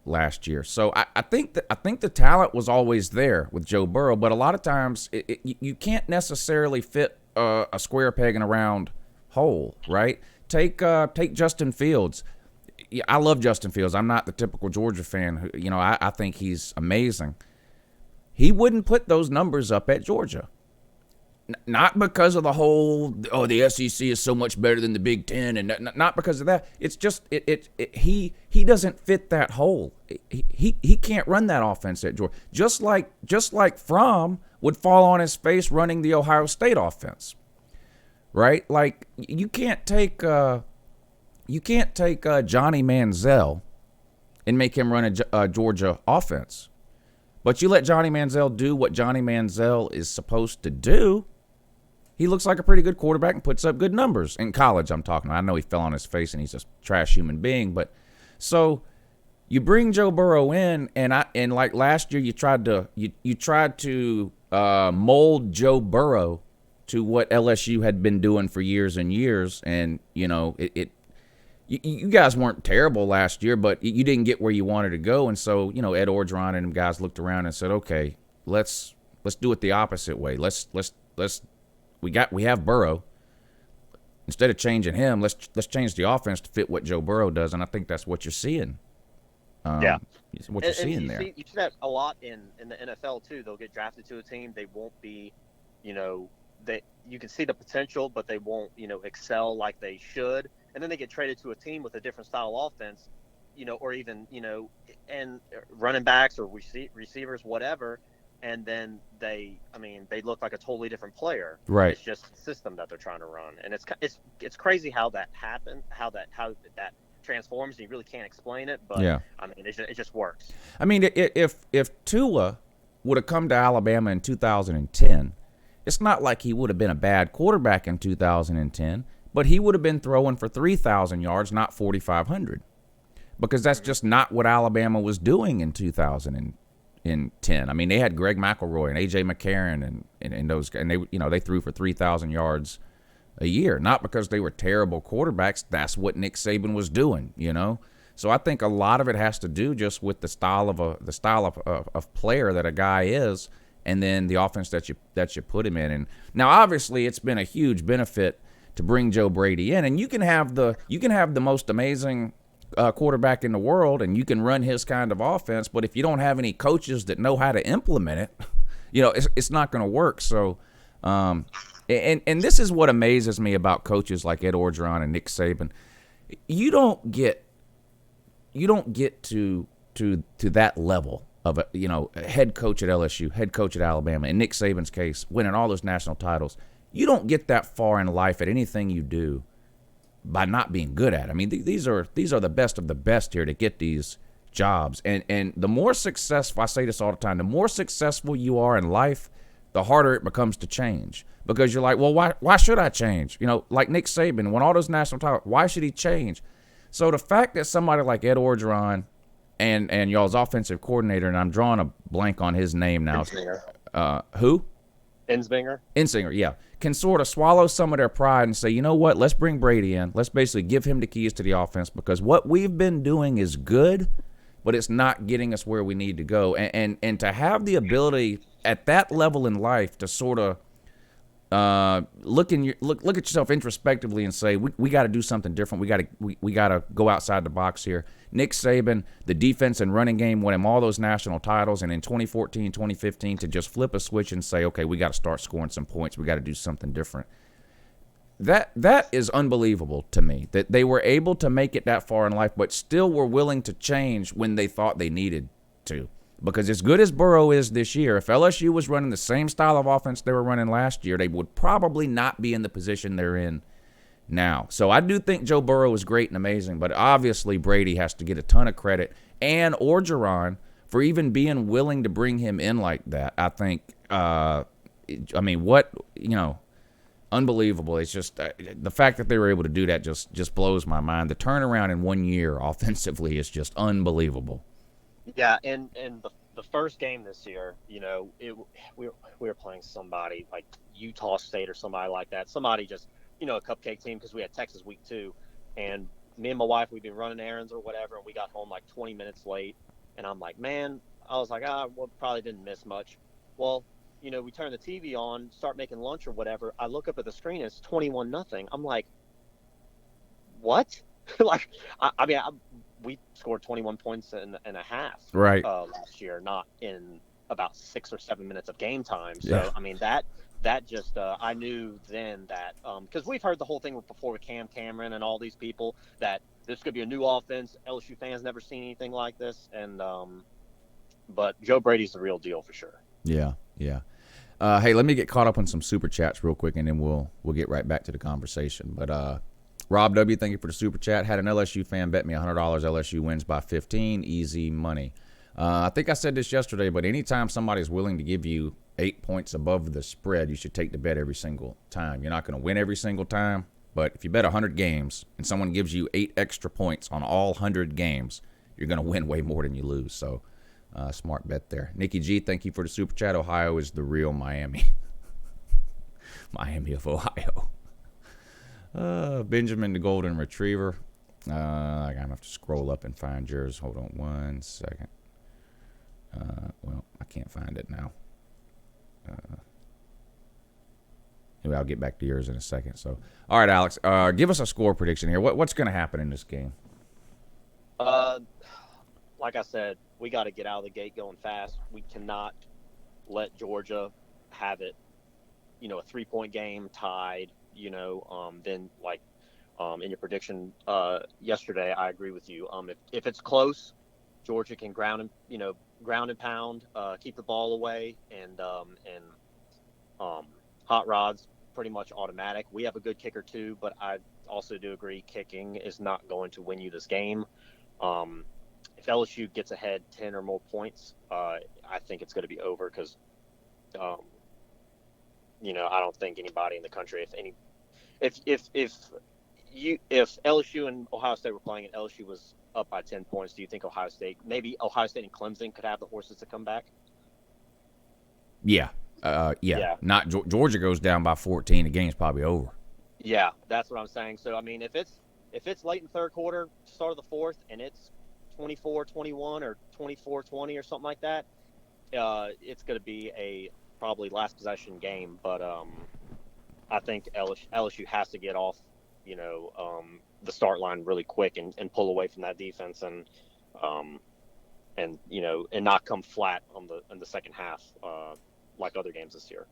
last year. So I think the talent was always there with Joe Burrow, but a lot of times you can't necessarily fit a square peg in a round hole, right? Take Justin Fields. I love Justin Fields. I'm not the typical Georgia fan. I think he's amazing. He wouldn't put those numbers up at Georgia. Not because of the whole, the SEC is so much better than the Big Ten, and not because of that. It's just he doesn't fit that hole. He can't run that offense at Georgia. Just like Fromm would fall on his face running the Ohio State offense, right? Like you can't take Johnny Manziel and make him run a Georgia offense, but you let Johnny Manziel do what Johnny Manziel is supposed to do. He looks like a pretty good quarterback and puts up good numbers in college. I'm talking. I know he fell on his face and he's a trash human being, but so you bring Joe Burrow in, and like last year you tried to mold Joe Burrow to what LSU had been doing for years and years, and you guys weren't terrible last year, but you didn't get where you wanted to go, and so Ed Orgeron and them guys looked around and said, okay, let's do it the opposite way. We have Burrow. Instead of changing him, let's change the offense to fit what Joe Burrow does, and I think that's what you're seeing. Yeah, what you're seeing there. You see that a lot in the NFL too. They'll get drafted to a team. They won't be, you can see the potential, but they won't, excel like they should. And then they get traded to a team with a different style offense, or even, and running backs or receivers, whatever. And then they look like a totally different player. Right. It's just the system that they're trying to run, and it's crazy how that happened, how that transforms. And you really can't explain it, but yeah. It just works. If Tua would have come to Alabama in 2010, it's not like he would have been a bad quarterback in 2010, but he would have been throwing for 3,000 yards, not 4,500, because that's just not what Alabama was doing in 2010. I mean, they had Greg McElroy and A.J. McCarron and those, and they threw for 3,000 yards a year, not because they were terrible quarterbacks. That's what Nick Saban was doing, So I think a lot of it has to do just with the style of player that a guy is, and then the offense that you put him in. And now, obviously, it's been a huge benefit to bring Joe Brady in, and you can have the most amazing quarterback in the world, and you can run his kind of offense, but if you don't have any coaches that know how to implement it, it's not going to work. So. And this is what amazes me about coaches like Ed Orgeron and Nick Saban. You don't get to that level of a head coach at LSU, head coach at Alabama, in Nick Saban's case, winning all those national titles. You don't get that far in life at anything you do by not being good at it. I mean, these are the best of the best here to get these jobs. And the more successful, I say this all the time, the more successful you are in life, the harder it becomes to change. Because you're like, well, why should I change? Like Nick Saban, won all those national titles, why should he change? So the fact that somebody like Ed Orgeron and y'all's offensive coordinator, and I'm drawing a blank on his name now. Who? Ensinger, yeah. Can sort of swallow some of their pride and say, you know what, let's bring Brady in. Let's basically give him the keys to the offense, because what we've been doing is good, but it's not getting us where we need to go. And to have the ability at that level in life to sort of look at yourself introspectively and say, we got to do something different. We got to go outside the box here. Nick Saban, the defense and running game won him all those national titles, and in 2014, 2015, to just flip a switch and say, okay, we got to start scoring some points. We got to do something different. That is unbelievable to me, that they were able to make it that far in life, but still were willing to change when they thought they needed to. Because as good as Burrow is this year, if LSU was running the same style of offense they were running last year, they would probably not be in the position they're in now. So I do think Joe Burrow is great and amazing, but obviously Brady has to get a ton of credit, and Orgeron for even being willing to bring him in like that. I think, unbelievable. It's just the fact that they were able to do that just blows my mind. The turnaround in 1 year offensively is just unbelievable. Yeah, and the first game this year, we were playing somebody like Utah State or somebody like that. Somebody just, a cupcake team, because we had Texas week 2. And me and my wife, we'd been running errands or whatever, and we got home like 20 minutes late. And I'm like, man, I was like, probably didn't miss much. Well, we turn the TV on, start making lunch or whatever. I look up at the screen, and it's 21-0. I'm like, what? Like, we scored 21 points and a half last year, not in about 6 or 7 minutes of game time. So, yeah. I mean, that just I knew then that because we've heard the whole thing before with Cam Cameron and all these people that this could be a new offense. LSU fans never seen anything like this. And but Joe Brady's the real deal for sure. Yeah. Hey, let me get caught up on some super chats real quick, and then we'll get right back to the conversation. But Rob W., thank you for the super chat. Had an LSU fan bet me $100 LSU wins by 15. Easy money. I think I said this yesterday, but anytime somebody's willing to give you 8 points above the spread, you should take the bet every single time. You're not going to win every single time, but if you bet 100 games and someone gives you 8 extra points on all 100 games, you're going to win way more than you lose. So smart bet there. Nikki G., thank you for the super chat. Ohio is the real Miami. Miami of Ohio. Benjamin the Golden Retriever. I'm going to have to scroll up and find yours. Hold on 1 second. Well, I can't find it now. Anyway, I'll get back to yours in a second. So, all right, Alex, give us a score prediction here. What's going to happen in this game? Like I said, we got to get out of the gate going fast. We cannot let Georgia have it, a 3-point game tied, then like in your prediction yesterday, I agree with you. If it's close, Georgia can ground and pound, keep the ball away, and hot rods pretty much automatic. We have a good kicker too, but I also do agree kicking is not going to win you this game. If LSU gets ahead 10 or more points, I think it's going to be over because, I don't think anybody in the country, if LSU and Ohio State were playing and LSU was up by 10 points, do you think Ohio State and Clemson could have the horses to come back? Yeah. Yeah. Not Georgia goes down by 14, the game's probably over. Yeah, that's what I'm saying. So I mean, if it's late in third quarter, start of the fourth, and it's 24-21 or 24-20 or something like that, it's going to be a probably last possession game. But I think LSU has to get off, the start line really quick and pull away from that defense and not come flat in the second half like other games this year.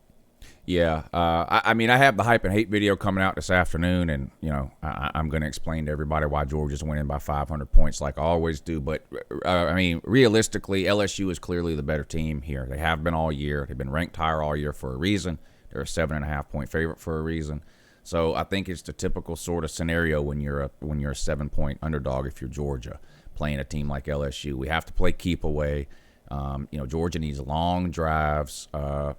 Yeah, I mean, I have the hype and hate video coming out this afternoon, and I'm going to explain to everybody why Georgia's winning by 500 points, like I always do. But I mean, realistically, LSU is clearly the better team here. They have been all year. They've been ranked higher all year for a reason. They're a 7.5-point favorite for a reason. So I think it's the typical sort of scenario when you're a 7-point underdog if you're Georgia playing a team like LSU. We have to play keep away. Georgia needs long drives,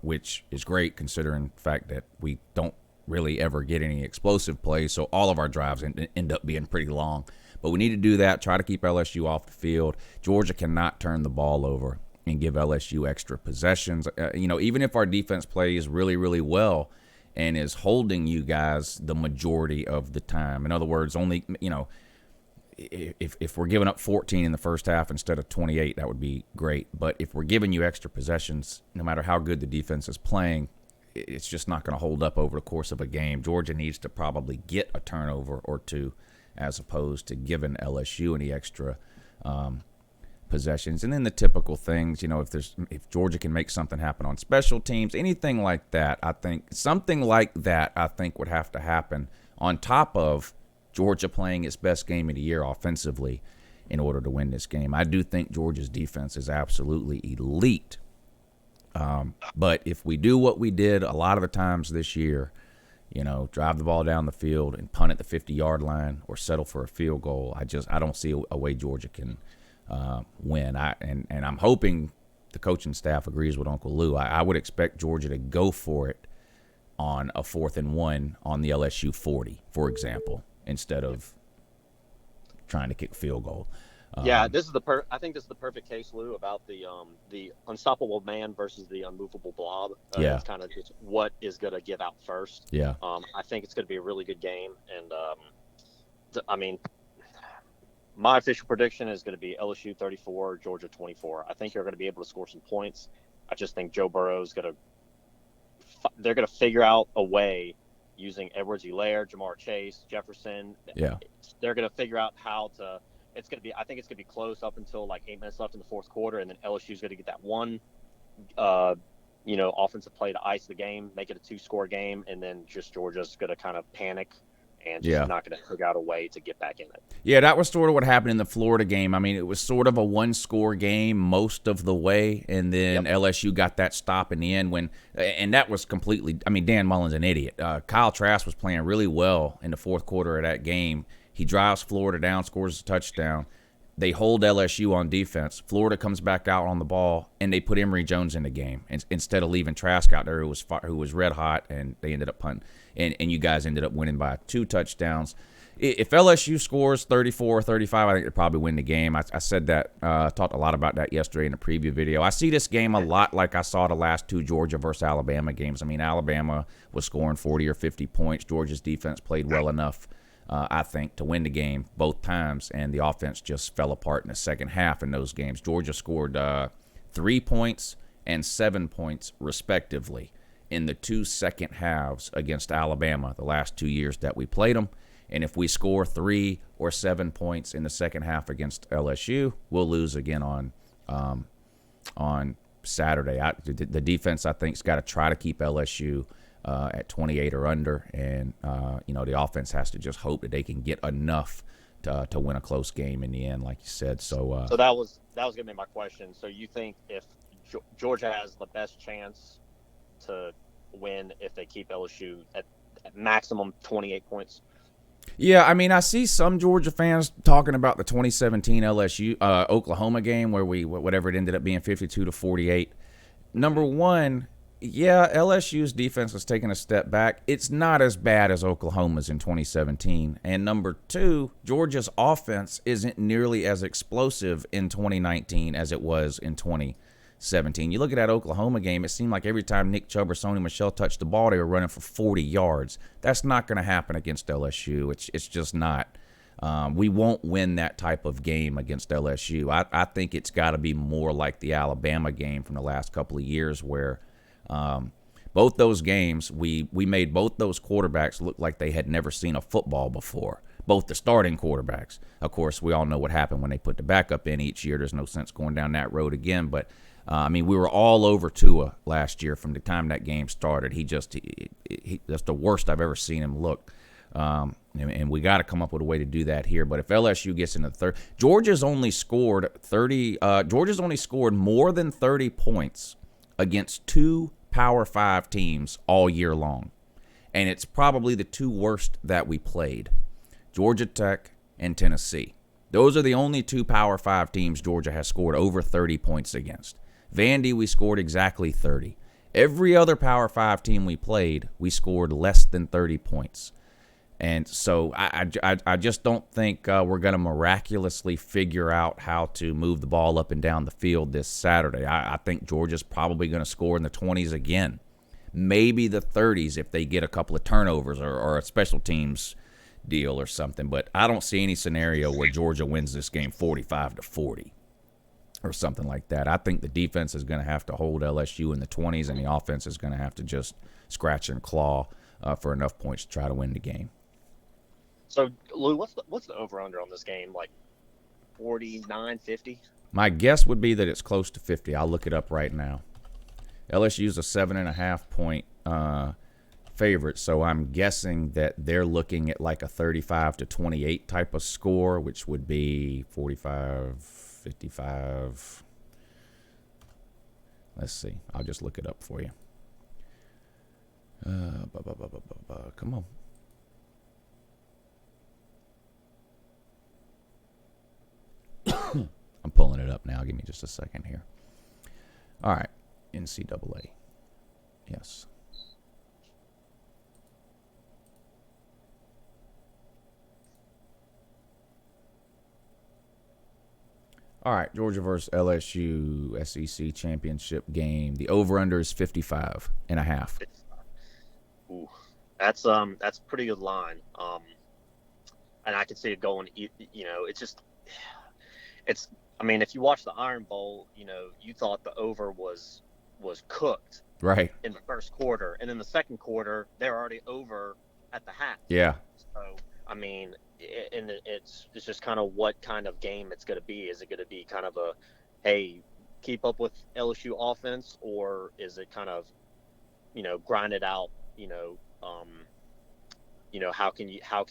which is great considering the fact that we don't really ever get any explosive plays. So all of our drives end up being pretty long. But we need to do that, try to keep LSU off the field. Georgia cannot turn the ball over and give LSU extra possessions. Even if our defense plays really, really well and is holding you guys the majority of the time. In other words, only, if we're giving up 14 in the first half instead of 28, that would be great. But if we're giving you extra possessions, no matter how good the defense is playing, it's just not going to hold up over the course of a game. Georgia needs to probably get a turnover or two as opposed to giving LSU any extra possessions. And then the typical things, if Georgia can make something happen on special teams, anything like that, I think would have to happen on top of Georgia playing its best game of the year offensively in order to win this game. I do think Georgia's defense is absolutely elite. But if we do what we did a lot of the times this year, drive the ball down the field and punt at the 50-yard line or settle for a field goal, I don't see a way Georgia can win. And I'm hoping the coaching staff agrees with Uncle Lou. I would expect Georgia to go for it on a 4th and 1 on the LSU 40, for example, instead of trying to kick a field goal. I think this is the perfect case, Lou, about the unstoppable man versus the unmovable blob. It's kind of just what is going to give out first. Yeah. I think it's going to be a really good game, and my official prediction is going to be LSU 34, Georgia 24. I think you're going to be able to score some points. I just think Joe Burrow's they're going to figure out a way using Edwards-Helaire, Jamar Chase, Jefferson. Yeah. They're going to figure out how to – I think it's going to be close up until like 8 minutes left in the fourth quarter, and then LSU's going to get that one offensive play to ice the game, make it a 2-score game, and then just Georgia's going to kind of panic and just not going to figure out a way to get back in it. Yeah, that was sort of what happened in the Florida game. I mean, it was sort of a 1-score game most of the way, and then LSU got that stop in the end and that was completely – I mean, Dan Mullen's an idiot. Kyle Trask was playing really well in the fourth quarter of that game. He drives Florida down, scores a touchdown. They hold LSU on defense. Florida comes back out on the ball, and they put Emory Jones in the game instead of leaving Trask out there who was red hot, and they ended up punting. And you guys ended up winning by 2 touchdowns. If LSU scores 34 or 35, I think they'll probably win the game. I said that, talked a lot about that yesterday in the preview video. I see this game a lot like I saw the last 2 Georgia versus Alabama games. I mean, Alabama was scoring 40 or 50 points. Georgia's defense played well enough, I think, to win the game both times, and the offense just fell apart in the second half in those games. Georgia scored 3 points and 7 points, respectively, in the 2 second halves against Alabama the last 2 years that we played them. And if we score 3 or 7 points in the second half against LSU, we'll lose again on Saturday. The defense, I think, has got to try to keep LSU at 28 or under, and the offense has to just hope that they can get enough to win a close game in the end, like you said. So that was going to be my question. So you think if Georgia has the best chance to win if they keep LSU at maximum 28 points? Yeah, I mean, I see some Georgia fans talking about the 2017 LSU Oklahoma game where whatever it ended up being 52-48. Number one, Yeah, LSU's defense has taken a step back. It's not as bad as Oklahoma's in 2017. And number two, Georgia's offense isn't nearly as explosive in 2019 as it was in 2017. You look at that Oklahoma game, it seemed like every time Nick Chubb or Sony Michel touched the ball, they were running for 40 yards. That's not going to happen against LSU. It's just not. We won't win that type of game against LSU. I think it's got to be more like the Alabama game from the last couple of years where both those games, we made both those quarterbacks look like they had never seen a football before. Both the starting quarterbacks. Of course, we all know what happened when they put the backup in each year. There's no sense going down that road again. But, we were all over Tua last year from the time that game started. He that's the worst I've ever seen him look. And we got to come up with a way to do that here. But if LSU gets into the third, Georgia's only scored more than 30 points against two Power 5 teams all year long. And it's probably the two worst that we played, Georgia Tech and Tennessee. Those are the only two Power 5 teams Georgia has scored over 30 points against. Vandy, we scored exactly 30. Every other Power 5 team we played, we scored less than 30 points. And so I just don't think we're going to miraculously figure out how to move the ball up and down the field this Saturday. I think Georgia's probably going to score in the 20s again, maybe the 30s if they get a couple of turnovers or a special teams deal or something. But I don't see any scenario where Georgia wins this game 45-40 or something like that. I think the defense is going to have to hold LSU in the 20s, and the offense is going to have to just scratch and claw for enough points to try to win the game. So, Lou, what's the over-under on this game? Like 49, 50? My guess would be that it's close to 50. I'll look it up right now. LSU's a 7.5-point favorite, so I'm guessing that they're looking at like a 35-28 type of score, which would be 45-55. Let's see. I'll just look it up for you. Come on. I'm pulling it up now. Give me just a second here. All right. NCAA. Yes. All right. Georgia versus LSU SEC championship game. The over-under is 55.5. Ooh, that's a pretty good line. And I could see it going. I mean, if you watch the Iron Bowl, you thought the over was cooked Right. in the first quarter, and in the second quarter they're already over at the half. Yeah. So I mean, it's just kind of what kind of game it's going to be. Is it going to be kind of a, hey, keep up with LSU offense, or is it kind of, grind it out? How can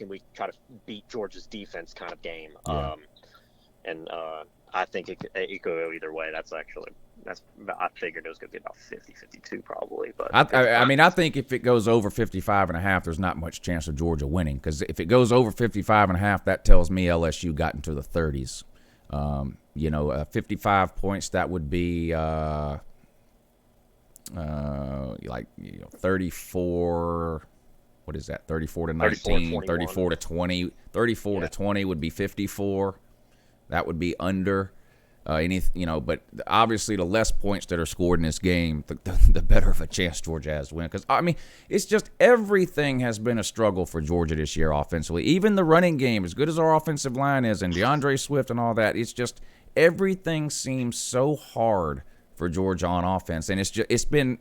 we try to beat Georgia's defense kind of game? Yeah. I think it could go either way. I figured it was going to be about 50-52 probably. But I think if it goes over 55.5, there's not much chance of Georgia winning, because if it goes over 55.5, that tells me LSU got into the 30s. 55 points, that would be 34. What is that? 34-19, 34-20. 34-20 would be 54. That would be under but obviously the less points that are scored in this game, the better of a chance Georgia has to win. Because, it's just everything has been a struggle for Georgia this year offensively. Even the running game, as good as our offensive line is, and DeAndre Swift and all that, it's just everything seems so hard for Georgia on offense. And it's been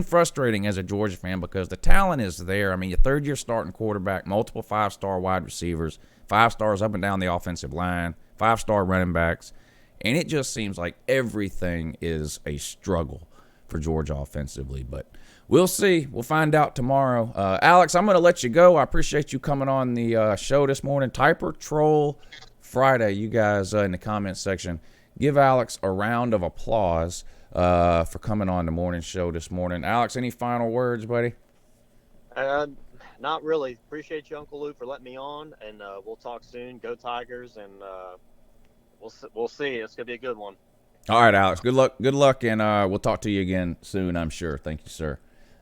frustrating as a Georgia fan, because the talent is there. Your third-year starting quarterback, multiple five-star wide receivers, 5 stars up and down the offensive line, 5-star running backs. And it just seems like everything is a struggle for Georgia offensively. But we'll see. We'll find out tomorrow. Alex, I'm going to let you go. I appreciate you coming on the show this morning. TYPER Troll Friday. You guys in the comments section, give Alex a round of applause for coming on the morning show this morning. Alex, any final words, buddy? Not really. Appreciate you, Uncle Lou, for letting me on, and we'll talk soon. Go Tigers, and we'll see. It's gonna be a good one. All right, Alex. Good luck. Good luck, and we'll talk to you again soon, I'm sure. Thank you, sir.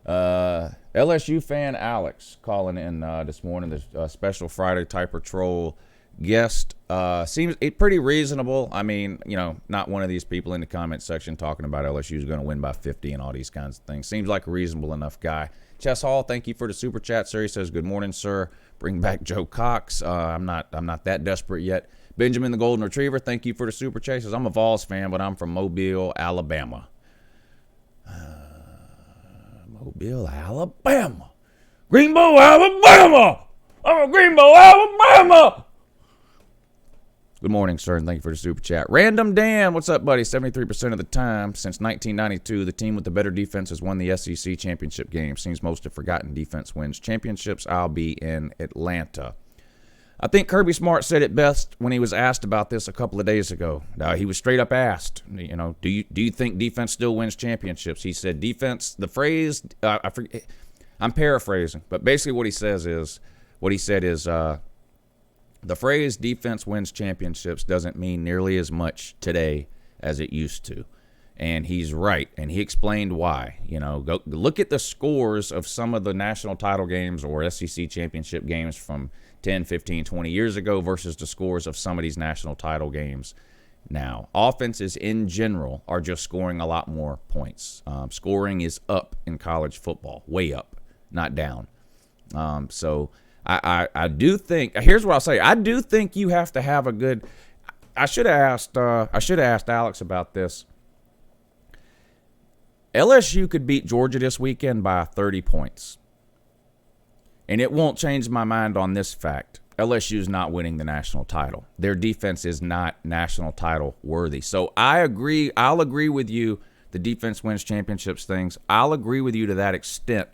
LSU fan Alex calling in this morning. The special Friday TYPER troll guest seems pretty reasonable. I mean, not one of these people in the comment section talking about LSU is going to win by 50 and all these kinds of things. Seems like a reasonable enough guy. Chess Hall, thank you for the super chat, sir. He says, "Good morning, sir. Bring back Joe Cox." I'm not that desperate yet. Benjamin the Golden Retriever, thank you for the super chat. He says, "I'm a Vols fan, but I'm from Mobile, Alabama." Mobile, Alabama. Greenbow, Alabama. I'm a Greenbow, Alabama. Good morning, sir, and thank you for the super chat. Random Dan, what's up, buddy? 73% of the time since 1992, the team with the better defense has won the SEC championship game. Seems most have forgotten defense wins championships. I'll be in Atlanta. I think Kirby Smart said it best when he was asked about this a couple of days ago. He was straight up asked, do you think defense still wins championships? He said defense, the phrase, I forget, I'm paraphrasing, but basically what he said is, the phrase defense wins championships doesn't mean nearly as much today as it used to. And he's right, and he explained why. Go look at the scores of some of the national title games or SEC championship games from 10, 15, 20 years ago versus the scores of some of these national title games now. Offenses in general are just scoring a lot more points. Scoring is up in college football, way up, not down. So I do think, here's what I'll say. I do think you have to have a good, I should have asked Alex about this. LSU could beat Georgia this weekend by 30 points. And it won't change my mind on this fact. LSU's not winning the national title. Their defense is not national title worthy. So I'll agree with you, the defense wins championships things. I'll agree with you to that extent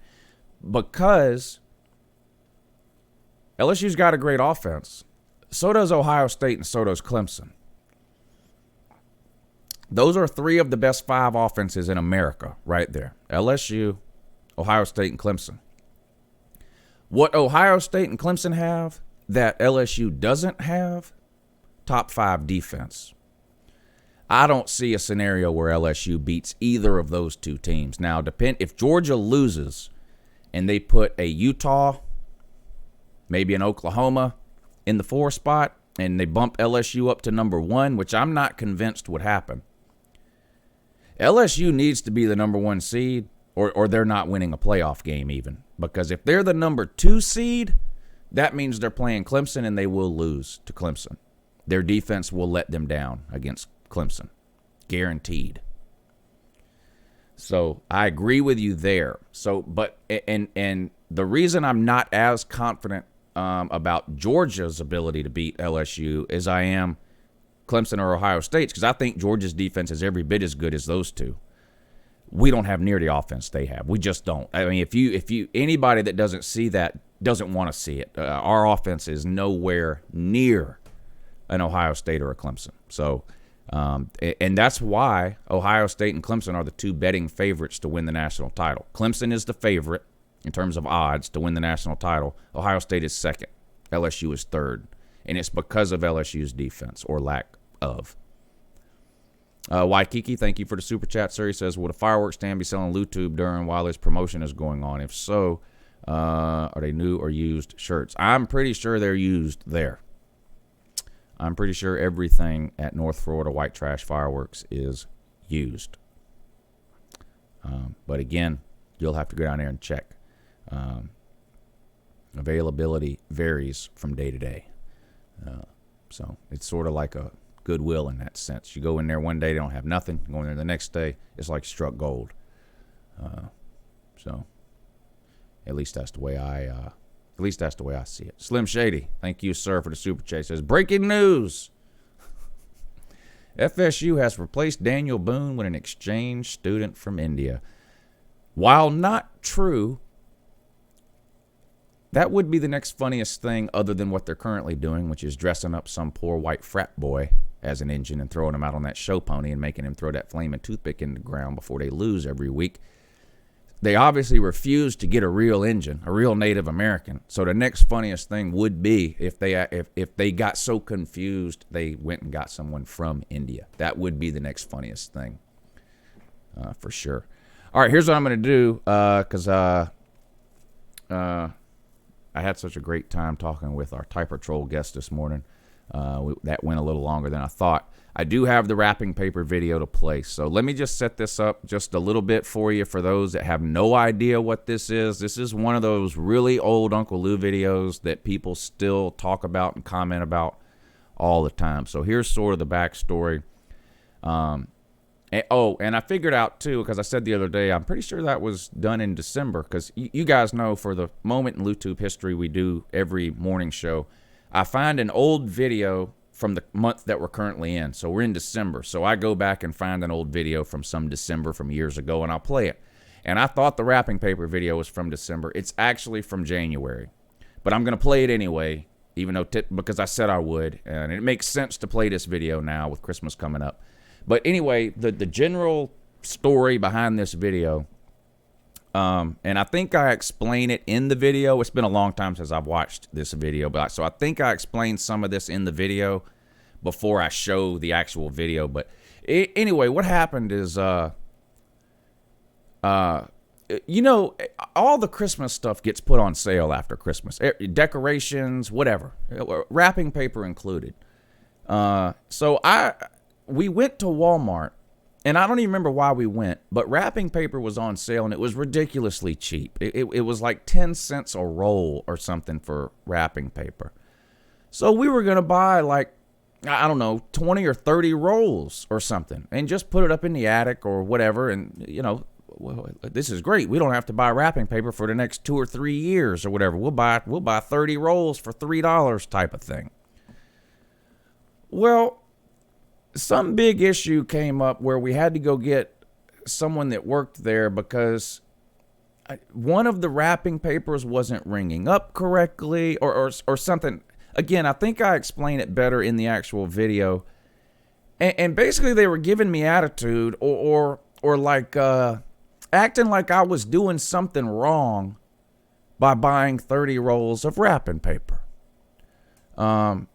because LSU's got a great offense. So does Ohio State and so does Clemson. Those are three of the best 5 offenses in America right there. LSU, Ohio State, and Clemson. What Ohio State and Clemson have that LSU doesn't have, top 5 defense. I don't see a scenario where LSU beats either of those two teams. Now, if Georgia loses and they put a Utah, maybe an Oklahoma in the 4 spot, and they bump LSU up to number 1, which I'm not convinced would happen. LSU needs to be the number 1 seed, or they're not winning a playoff game even. Because if they're the number 2 seed, that means they're playing Clemson and they will lose to Clemson. Their defense will let them down against Clemson. Guaranteed. So I agree with you there. So, but and the reason I'm not as confident about Georgia's ability to beat LSU as I am Clemson or Ohio State's, because I think Georgia's defense is every bit as good as those two. We don't have near the offense they have. We just don't. I mean, if you anybody that doesn't see that doesn't want to see it. Our offense is nowhere near an Ohio State or a Clemson. So, and that's why Ohio State and Clemson are the 2 betting favorites to win the national title. Clemson is the favorite in terms of odds to win the national title. Ohio State is second. LSU is third. And it's because of LSU's defense or lack of. Waikiki, thank you for the super chat, sir. He says, will the fireworks stand be selling LouTube during while this promotion is going on? If so, are they new or used shirts? I'm pretty sure they're used there. I'm pretty sure everything at North Florida White Trash Fireworks is used. But again, you'll have to go down there and check. Availability varies from day to day. So it's sort of like a Goodwill in that sense. You go in there one day, they don't have nothing. You go in there the next day, it's like struck gold. So at least that's the way I see it. Slim Shady, thank you, sir, for the super chat. Says, breaking news. FSU has replaced Daniel Boone with an exchange student from India. While not true, that would be the next funniest thing other than what they're currently doing, which is dressing up some poor white frat boy as an engine and throwing him out on that show pony and making him throw that flaming toothpick in the ground before they lose every week. they obviously refused to get a real engine, a real Native American. So the next funniest thing would be if they got so confused they went and got someone from India. That would be the next funniest thing, for sure. All right, here's what I'm going to do, because I had such a great time talking with our TYPER troll guest this morning. That went a little longer than I thought. I do have the wrapping paper video to play, so let me just set this up just a little bit for you for those that have no idea what this is. This is one of those really old Uncle Lou videos that people still talk about and comment about all the time. So here's sort of the backstory. And I figured out, too, because I said the other day, I'm pretty sure that was done in December, because you guys know for the Moment in LouTube history we do every morning show, I find an old video from the month that we're currently in. So we're in December. So I go back and find an old video from some December from years ago, and I'll play it. And I thought the wrapping paper video was from December. It's actually from January. But I'm going to play it anyway, even though because I said I would. And it makes sense to play this video now with Christmas coming up. But anyway, the general story behind this video, and I think I explain it in the video. It's been a long time since I've watched this video, so I think I explained some of this in the video before I show the actual video. But anyway, what happened is, you know, all the Christmas stuff gets put on sale after Christmas. Decorations, whatever, wrapping paper included. So we went to Walmart. And I don't even remember why we went, but wrapping paper was on sale, and it was ridiculously cheap. It was like 10 cents a roll or something for wrapping paper. So we were going to buy like, I don't know, 20 or 30 rolls or something, and just put it up in the attic or whatever. And, you know, well, this is great. We don't have to buy wrapping paper for the next 2 or 3 years or whatever. We'll buy 30 rolls for $3 type of thing. Well, some big issue came up where we had to go get someone that worked there because one of the wrapping papers wasn't ringing up correctly or something. Again, I think I explained it better in the actual video. And basically they were giving me attitude or like acting like I was doing something wrong by buying 30 rolls of wrapping paper. And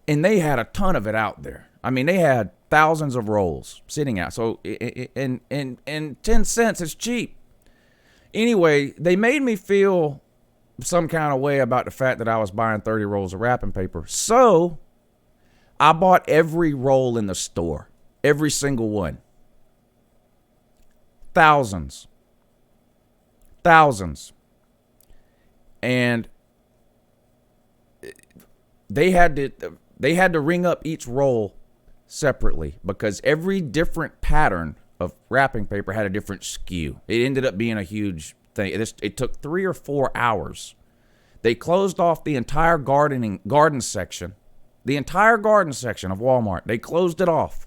they had a ton of it out there. I mean, they had thousands of rolls sitting out. So, and 10 cents is cheap. Anyway, they made me feel some kind of way about the fact that I was buying 30 rolls of wrapping paper. So, I bought every roll in the store. Every single one. Thousands. And they had to ring up each roll separately because every different pattern of wrapping paper had a different SKU. It ended up being a huge thing. It took 3 or 4 hours. They closed off the entire garden section. The entire garden section of Walmart. They closed it off.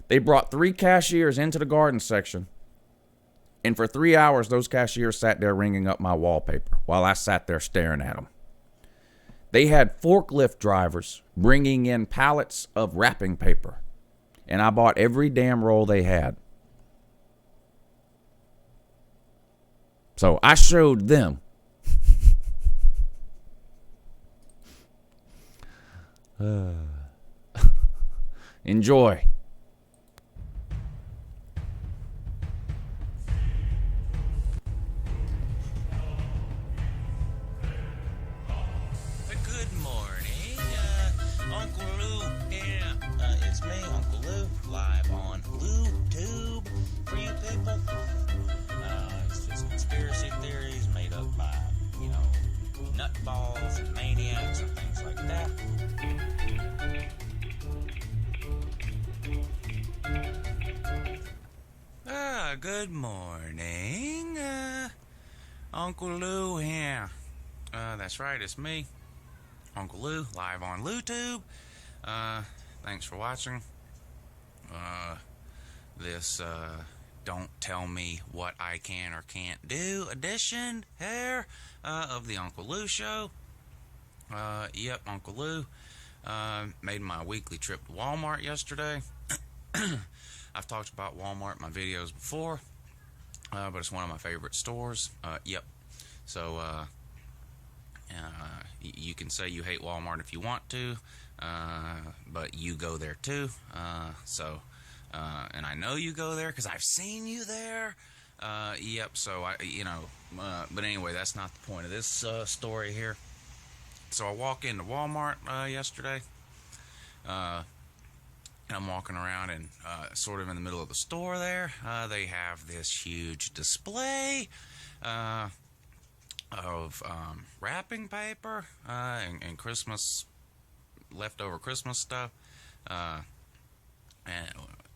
They brought 3 cashiers into the garden section. And for 3 hours, those cashiers sat there ringing up my wallpaper while I sat there staring at them. They had forklift drivers bringing in pallets of wrapping paper. And I bought every damn roll they had. So I showed them. Enjoy. Good morning, Uncle Lou here. It's me, Uncle Lou, live on LouTube for you people. It's just conspiracy theories made up by, nutballs and maniacs and things like that. Good morning, Uncle Lou here. That's right, it's me, Uncle Lou, live on LouTube. Thanks for watching. This, don't tell me what I can or can't do edition here, of the Uncle Lou Show. Yep, Uncle Lou, made my weekly trip to Walmart yesterday. I've talked about Walmart in my videos before. but it's one of my favorite stores. Yep. So you can say you hate Walmart if you want to, but you go there too. And I know you go there because I've seen you there. Yep. So but anyway, that's not the point of this story here. So I walk into Walmart yesterday. And I'm walking around and sort of in the middle of the store there, they have this huge display of wrapping paper and Christmas, leftover Christmas stuff, and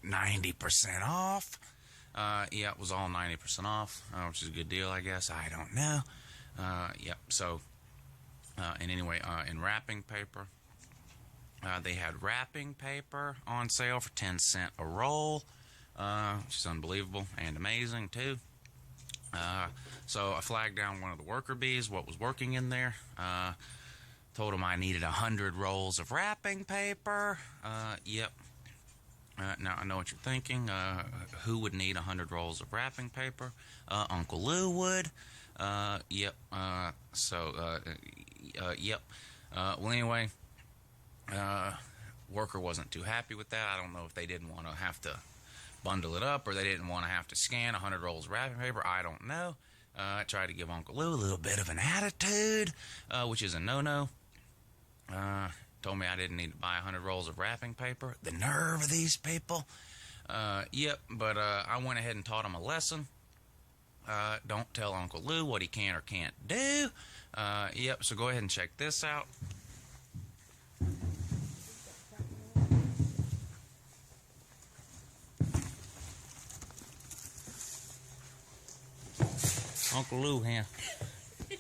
90% off. Yeah, it was all 90% off, which is a good deal, I guess. I don't know. Yep. So, and anyway, in wrapping paper, they had wrapping paper on sale for 10 cents a roll, which is unbelievable and amazing too. So I flagged down one of the worker bees, what was working in there. Told him I needed 100 rolls of wrapping paper. Yep. Now I know what you're thinking. Who would need 100 rolls of wrapping paper? Uncle Lou would. Yep. Yep. Well, anyway. Worker wasn't too happy with that. I don't know if they didn't want to have to bundle it up or they didn't want to have to scan 100 rolls of wrapping paper. I don't know. I tried to give Uncle Lou a little bit of an attitude, which is a no-no. Told me I didn't need to buy 100 rolls of wrapping paper. The nerve of these people. Yep, but I went ahead and taught him a lesson. Don't tell Uncle Lou what he can or can't do. Yep, so go ahead and check this out. Uncle Lou here. There's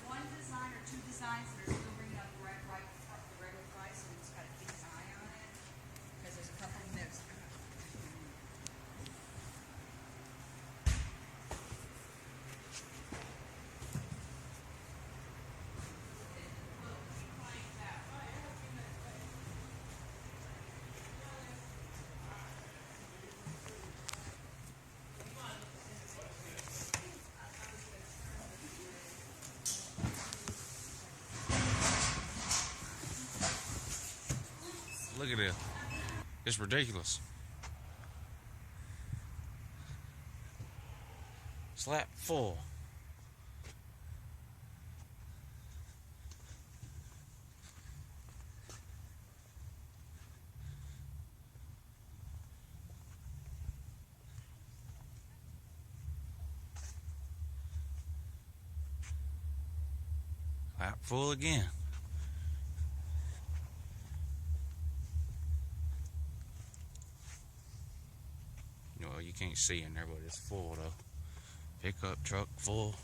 one design or two designs that are still bringing up the regular price, and it's got a big eye on it because there's a couple of mixed. Look at this. It's ridiculous. Slap full. Slap full again. Well, you can't see in there, but it's full though. Pickup truck full.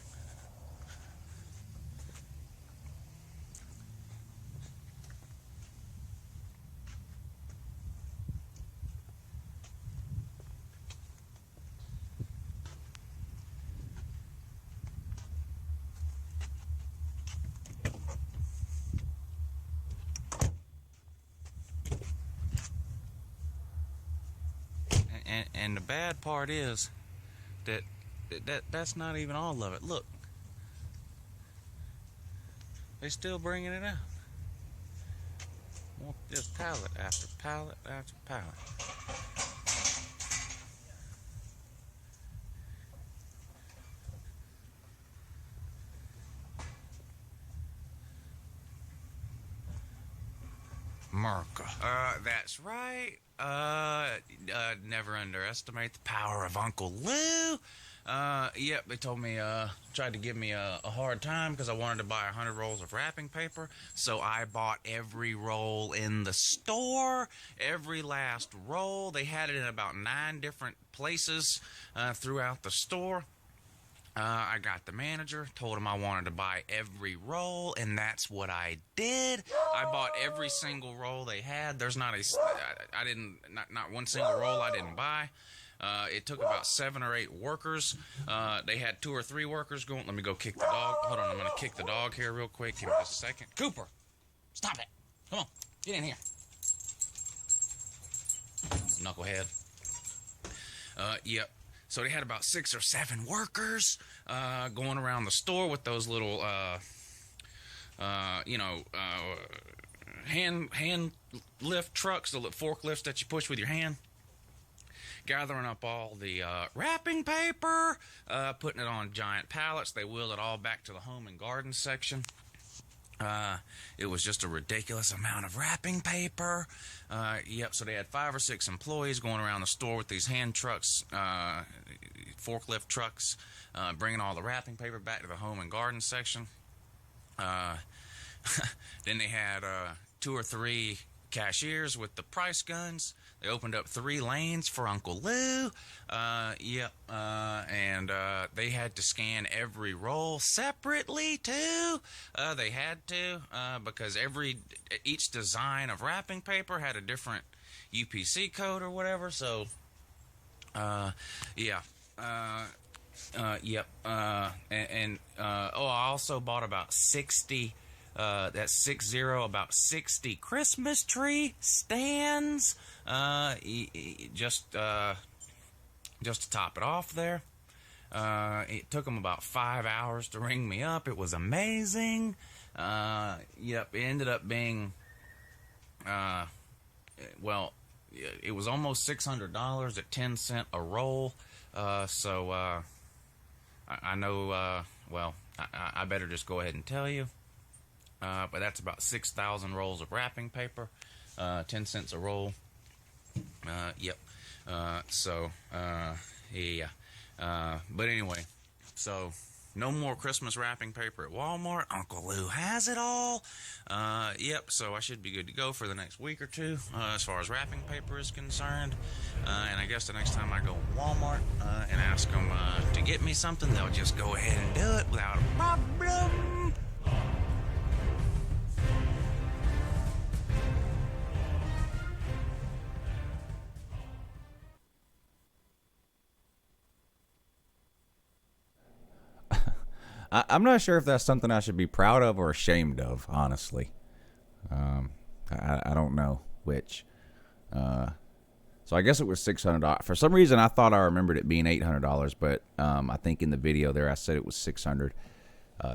And the bad part is that's not even all of it. Look, they're still bringing it out. Just pallet after pallet after pallet. America. That's right. Never underestimate the power of Uncle Lou. Yep, they told me, tried to give me a hard time because I wanted to buy 100 rolls of wrapping paper. So I bought every roll in the store, every last roll. They had it in about 9 different places throughout the store. I got the manager, told him I wanted to buy every roll, and that's what I did. I bought every single roll they had. There's not one single roll I didn't buy. It took about 7 or 8 workers. They had 2 or 3 workers going. Let me go kick the dog. Hold on, I'm going to kick the dog here real quick. Give me just a second. Cooper, stop it. Come on, get in here. knucklehead. Yep. So they had about 6 or 7 workers going around the store with those little, hand lift trucks, the forklifts that you push with your hand, gathering up all the wrapping paper, putting it on giant pallets. They wheeled it all back to the home and garden section. It was just a ridiculous amount of wrapping paper. Yep, so they had 5 or 6 employees going around the store with these hand trucks, forklift trucks, bringing all the wrapping paper back to the home and garden section. Then they had 2 or 3 cashiers with the price guns. They opened up 3 lanes for Uncle Lou. And they had to scan every roll separately too. They had to because each design of wrapping paper had a different UPC code or whatever. So, I also bought about 60. That's 60, about 60 Christmas tree stands. Just to top it off there. It took them about 5 hours to ring me up. It was amazing. It ended up being, it was almost $600 at 10 cents a roll. I know, I better just go ahead and tell you. But that's about 6,000 rolls of wrapping paper, 10 cents a roll. But anyway, so no more Christmas wrapping paper at Walmart. Uncle Lou has it all. So I should be good to go for the next week or two as far as wrapping paper is concerned. And I guess the next time I go to Walmart and ask them to get me something, they'll just go ahead and do it without a problem. I'm not sure if that's something I should be proud of or ashamed of, honestly. I don't know which. So I guess it was $600. For some reason, I thought I remembered it being $800, but I think in the video there I said it was $600.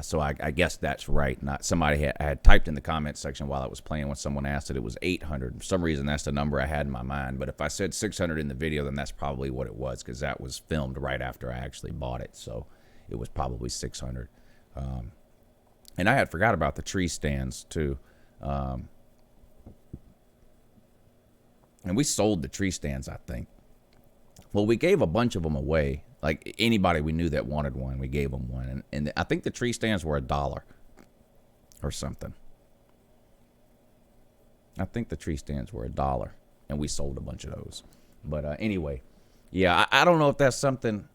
So I guess that's right. Not somebody had typed in the comments section while I was playing when someone asked that it was $800. For some reason, that's the number I had in my mind. But if I said $600 in the video, then that's probably what it was, because that was filmed right after I actually bought it. So it was probably $600. And I had forgot about the tree stands too. And we sold the tree stands, I think. Well, we gave a bunch of them away. Like anybody we knew that wanted one, we gave them one. And I think the tree stands were $1 or something. I think the tree stands were $1, and we sold a bunch of those. But anyway, yeah, I don't know if that's something.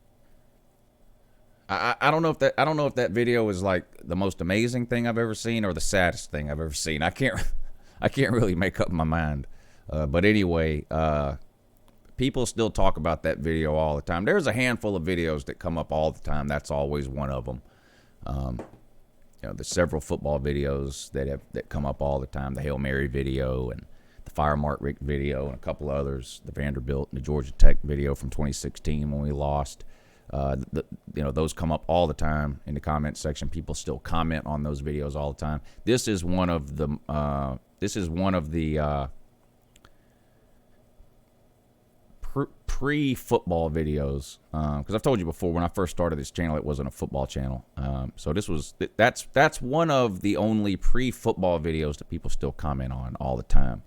I don't know if that video is like the most amazing thing I've ever seen or the saddest thing I've ever seen. I can't really make up my mind. But anyway, people still talk about that video all the time. There's a handful of videos that come up all the time. That's always one of them. There's several football videos that come up all the time. The Hail Mary video and the Fire Mark Rick video and a couple others. The Vanderbilt and the Georgia Tech video from 2016 when we lost. Those come up all the time in the comment section. People still comment on those videos all the time. This is one of the pre-football videos, because I've told you before, when I first started this channel, it wasn't a football channel. So that's one of the only pre-football videos that people still comment on all the time.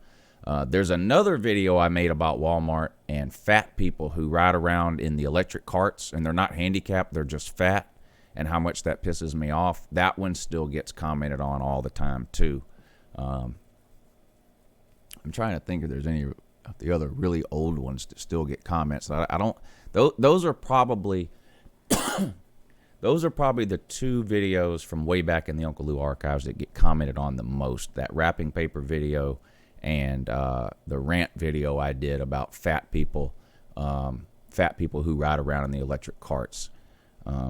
There's another video I made about Walmart and fat people who ride around in the electric carts, and they're not handicapped, they're just fat, and how much that pisses me off. That one still gets commented on all the time too. I'm trying to think if there's any of the other really old ones that still get comments. I don't. Those are probably those are probably the 2 videos from way back in the Uncle Lou archives that get commented on the most. That wrapping paper video and the rant video I did about fat people who ride around in the electric carts.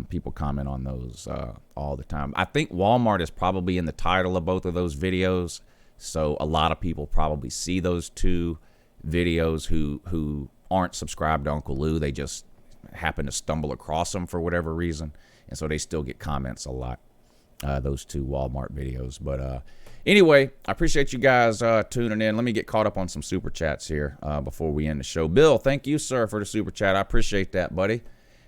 People comment on those all the time. I think Walmart is probably in the title of both of those videos, so a lot of people probably see those 2 videos who aren't subscribed to Uncle Lou. They just happen to stumble across them for whatever reason, and so they still get comments a lot. Those two Walmart videos. But anyway, I appreciate you guys tuning in. Let me get caught up on some super chats here before we end the show. Bill, thank you, sir, for the super chat. I appreciate that, buddy.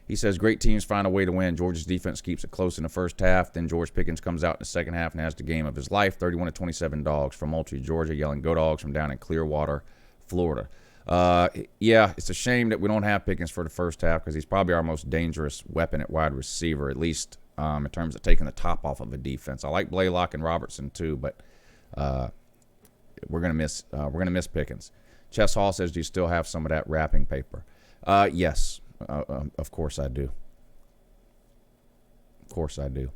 He says, great teams find a way to win. Georgia's defense keeps it close in the first half. Then George Pickens comes out in the second half and has the game of his life. 31-27 Dogs from Moultrie, Georgia, yelling "Go Dogs" from down in Clearwater, Florida. Yeah, it's a shame that we don't have Pickens for the first half because he's probably our most dangerous weapon at wide receiver, at least in terms of taking the top off of a defense. I like Blaylock and Robertson too, but we're gonna miss Pickens. Chess Hall says, do you still have some of that wrapping paper? Yes. Of course I do. Of course I do.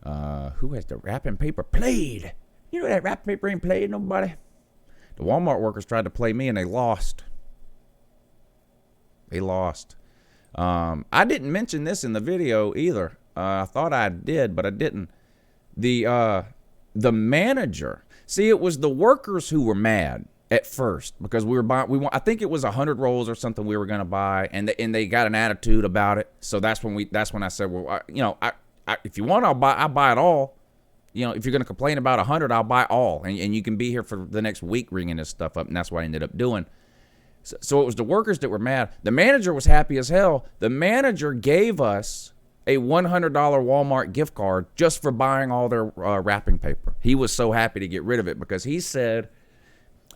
Who has the wrapping paper played? You know that wrapping paper ain't played nobody. The Walmart workers tried to play me and they lost. They lost. I didn't mention this in the video either. I thought I did, but I didn't. The manager. See, it was the workers who were mad at first because we were buying. I think it was 100 rolls or something we were going to buy, and they got an attitude about it. So that's when I said, well, if you want, I'll buy it all. If you're going to complain about 100, I'll buy all, and you can be here for the next week ringing this stuff up, and that's what I ended up doing. So it was the workers that were mad. The manager was happy as hell. The manager gave us a $100 Walmart gift card just for buying all their wrapping paper. He was so happy to get rid of it because he said,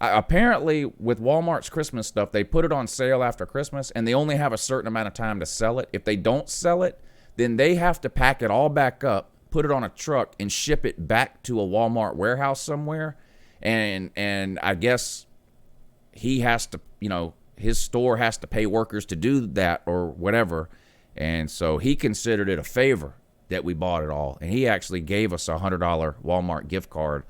apparently with Walmart's Christmas stuff, they put it on sale after Christmas, and they only have a certain amount of time to sell it. If they don't sell it, then they have to pack it all back up, put it on a truck, and ship it back to a Walmart warehouse somewhere. And I guess he has to, his store has to pay workers to do that or whatever. And so he considered it a favor that we bought it all. And he actually gave us a $100 Walmart gift card,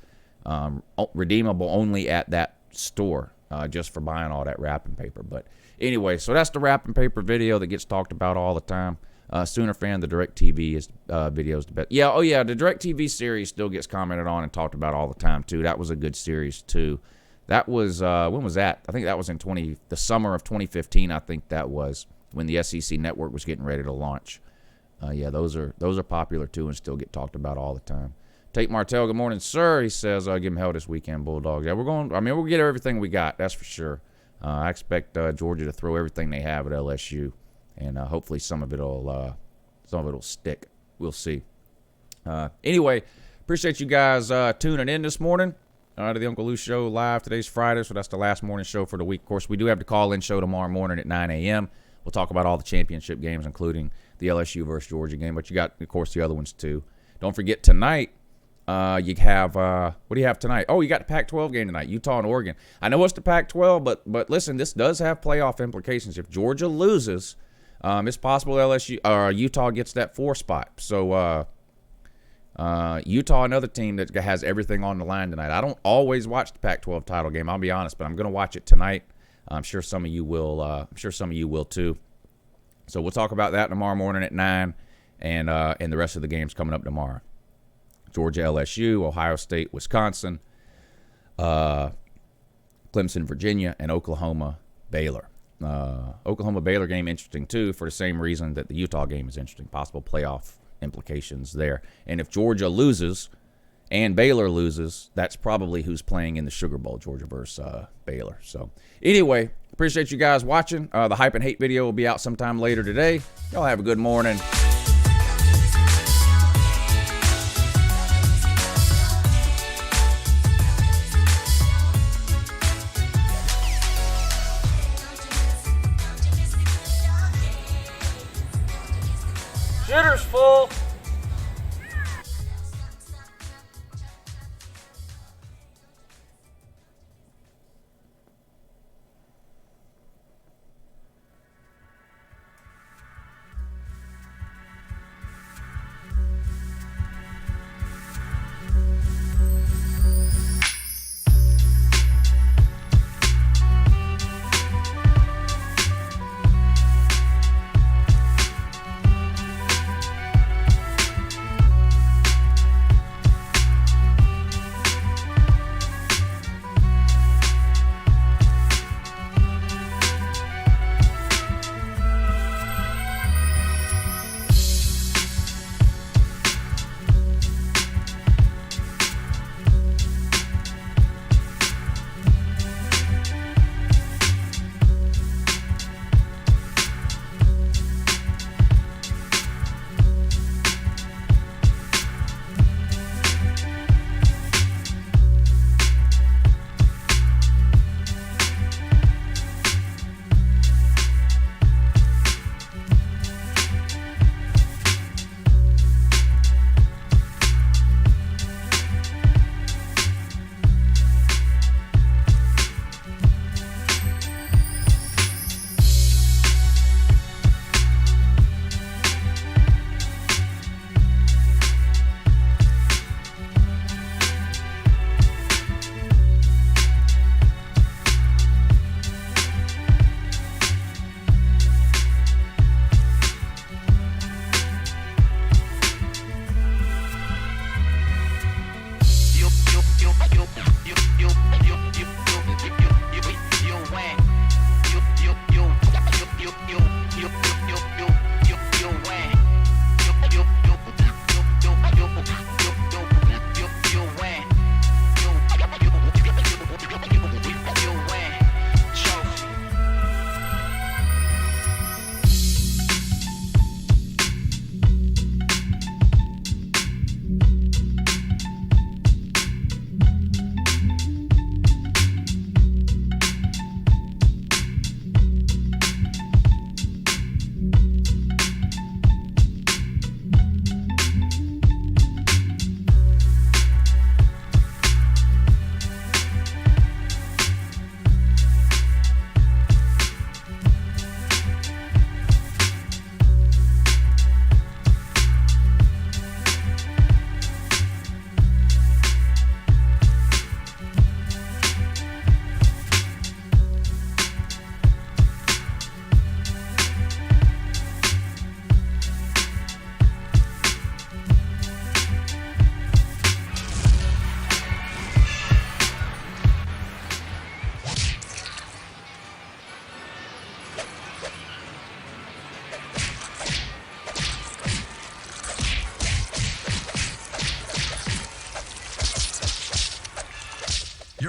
redeemable only at that store, just for buying all that wrapping paper. But anyway, so that's the wrapping paper video that gets talked about all the time. Sooner fan, the DirecTV is videos the best. Yeah, the DirecTV series still gets commented on and talked about all the time too. That was a good series too. That was when was that? I think that was in the summer of 2015. I think that was when the SEC network was getting ready to launch. Those are popular too and still get talked about all the time. Tate Martell, good morning, sir. He says, give him hell this weekend, Bulldogs. Yeah, we'll get everything we got, that's for sure. I expect Georgia to throw everything they have at LSU, and hopefully some of it'll stick. We'll see. Anyway, appreciate you guys tuning in this morning to the Uncle Lou Show live. Today's Friday, so that's the last morning show for the week. Of course, we do have the call-in show tomorrow morning at 9 a.m. We'll talk about all the championship games, including the LSU versus Georgia game, but you got, of course, the other ones too. Don't forget tonight. You have what do you have tonight? Oh, you got the Pac-12 game tonight, Utah and Oregon. I know it's the Pac-12, but listen, this does have playoff implications. If Georgia loses, it's possible Utah gets that 4 spot. So Utah, another team that has everything on the line tonight. I don't always watch the Pac-12 title game, I'll be honest, but I'm going to watch it tonight. I'm sure some of you will. I'm sure some of you will too. So we'll talk about that tomorrow morning at 9, and the rest of the games coming up tomorrow. Georgia, LSU, Ohio State, Wisconsin, Clemson, Virginia, and Oklahoma, Baylor. Oklahoma-Baylor game interesting, too, for the same reason that the Utah game is interesting. Possible playoff implications there. And if Georgia loses and Baylor loses, that's probably who's playing in the Sugar Bowl, Georgia versus Baylor. So anyway, appreciate you guys watching. The Hype and Hate video will be out sometime later today. Y'all have a good morning. Shitter's full.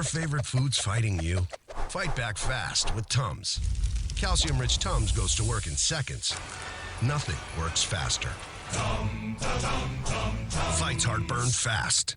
your favorite foods fighting you? Fight back fast with Tums. Calcium-rich Tums goes to work in seconds. Nothing works faster. Fights heartburn fast.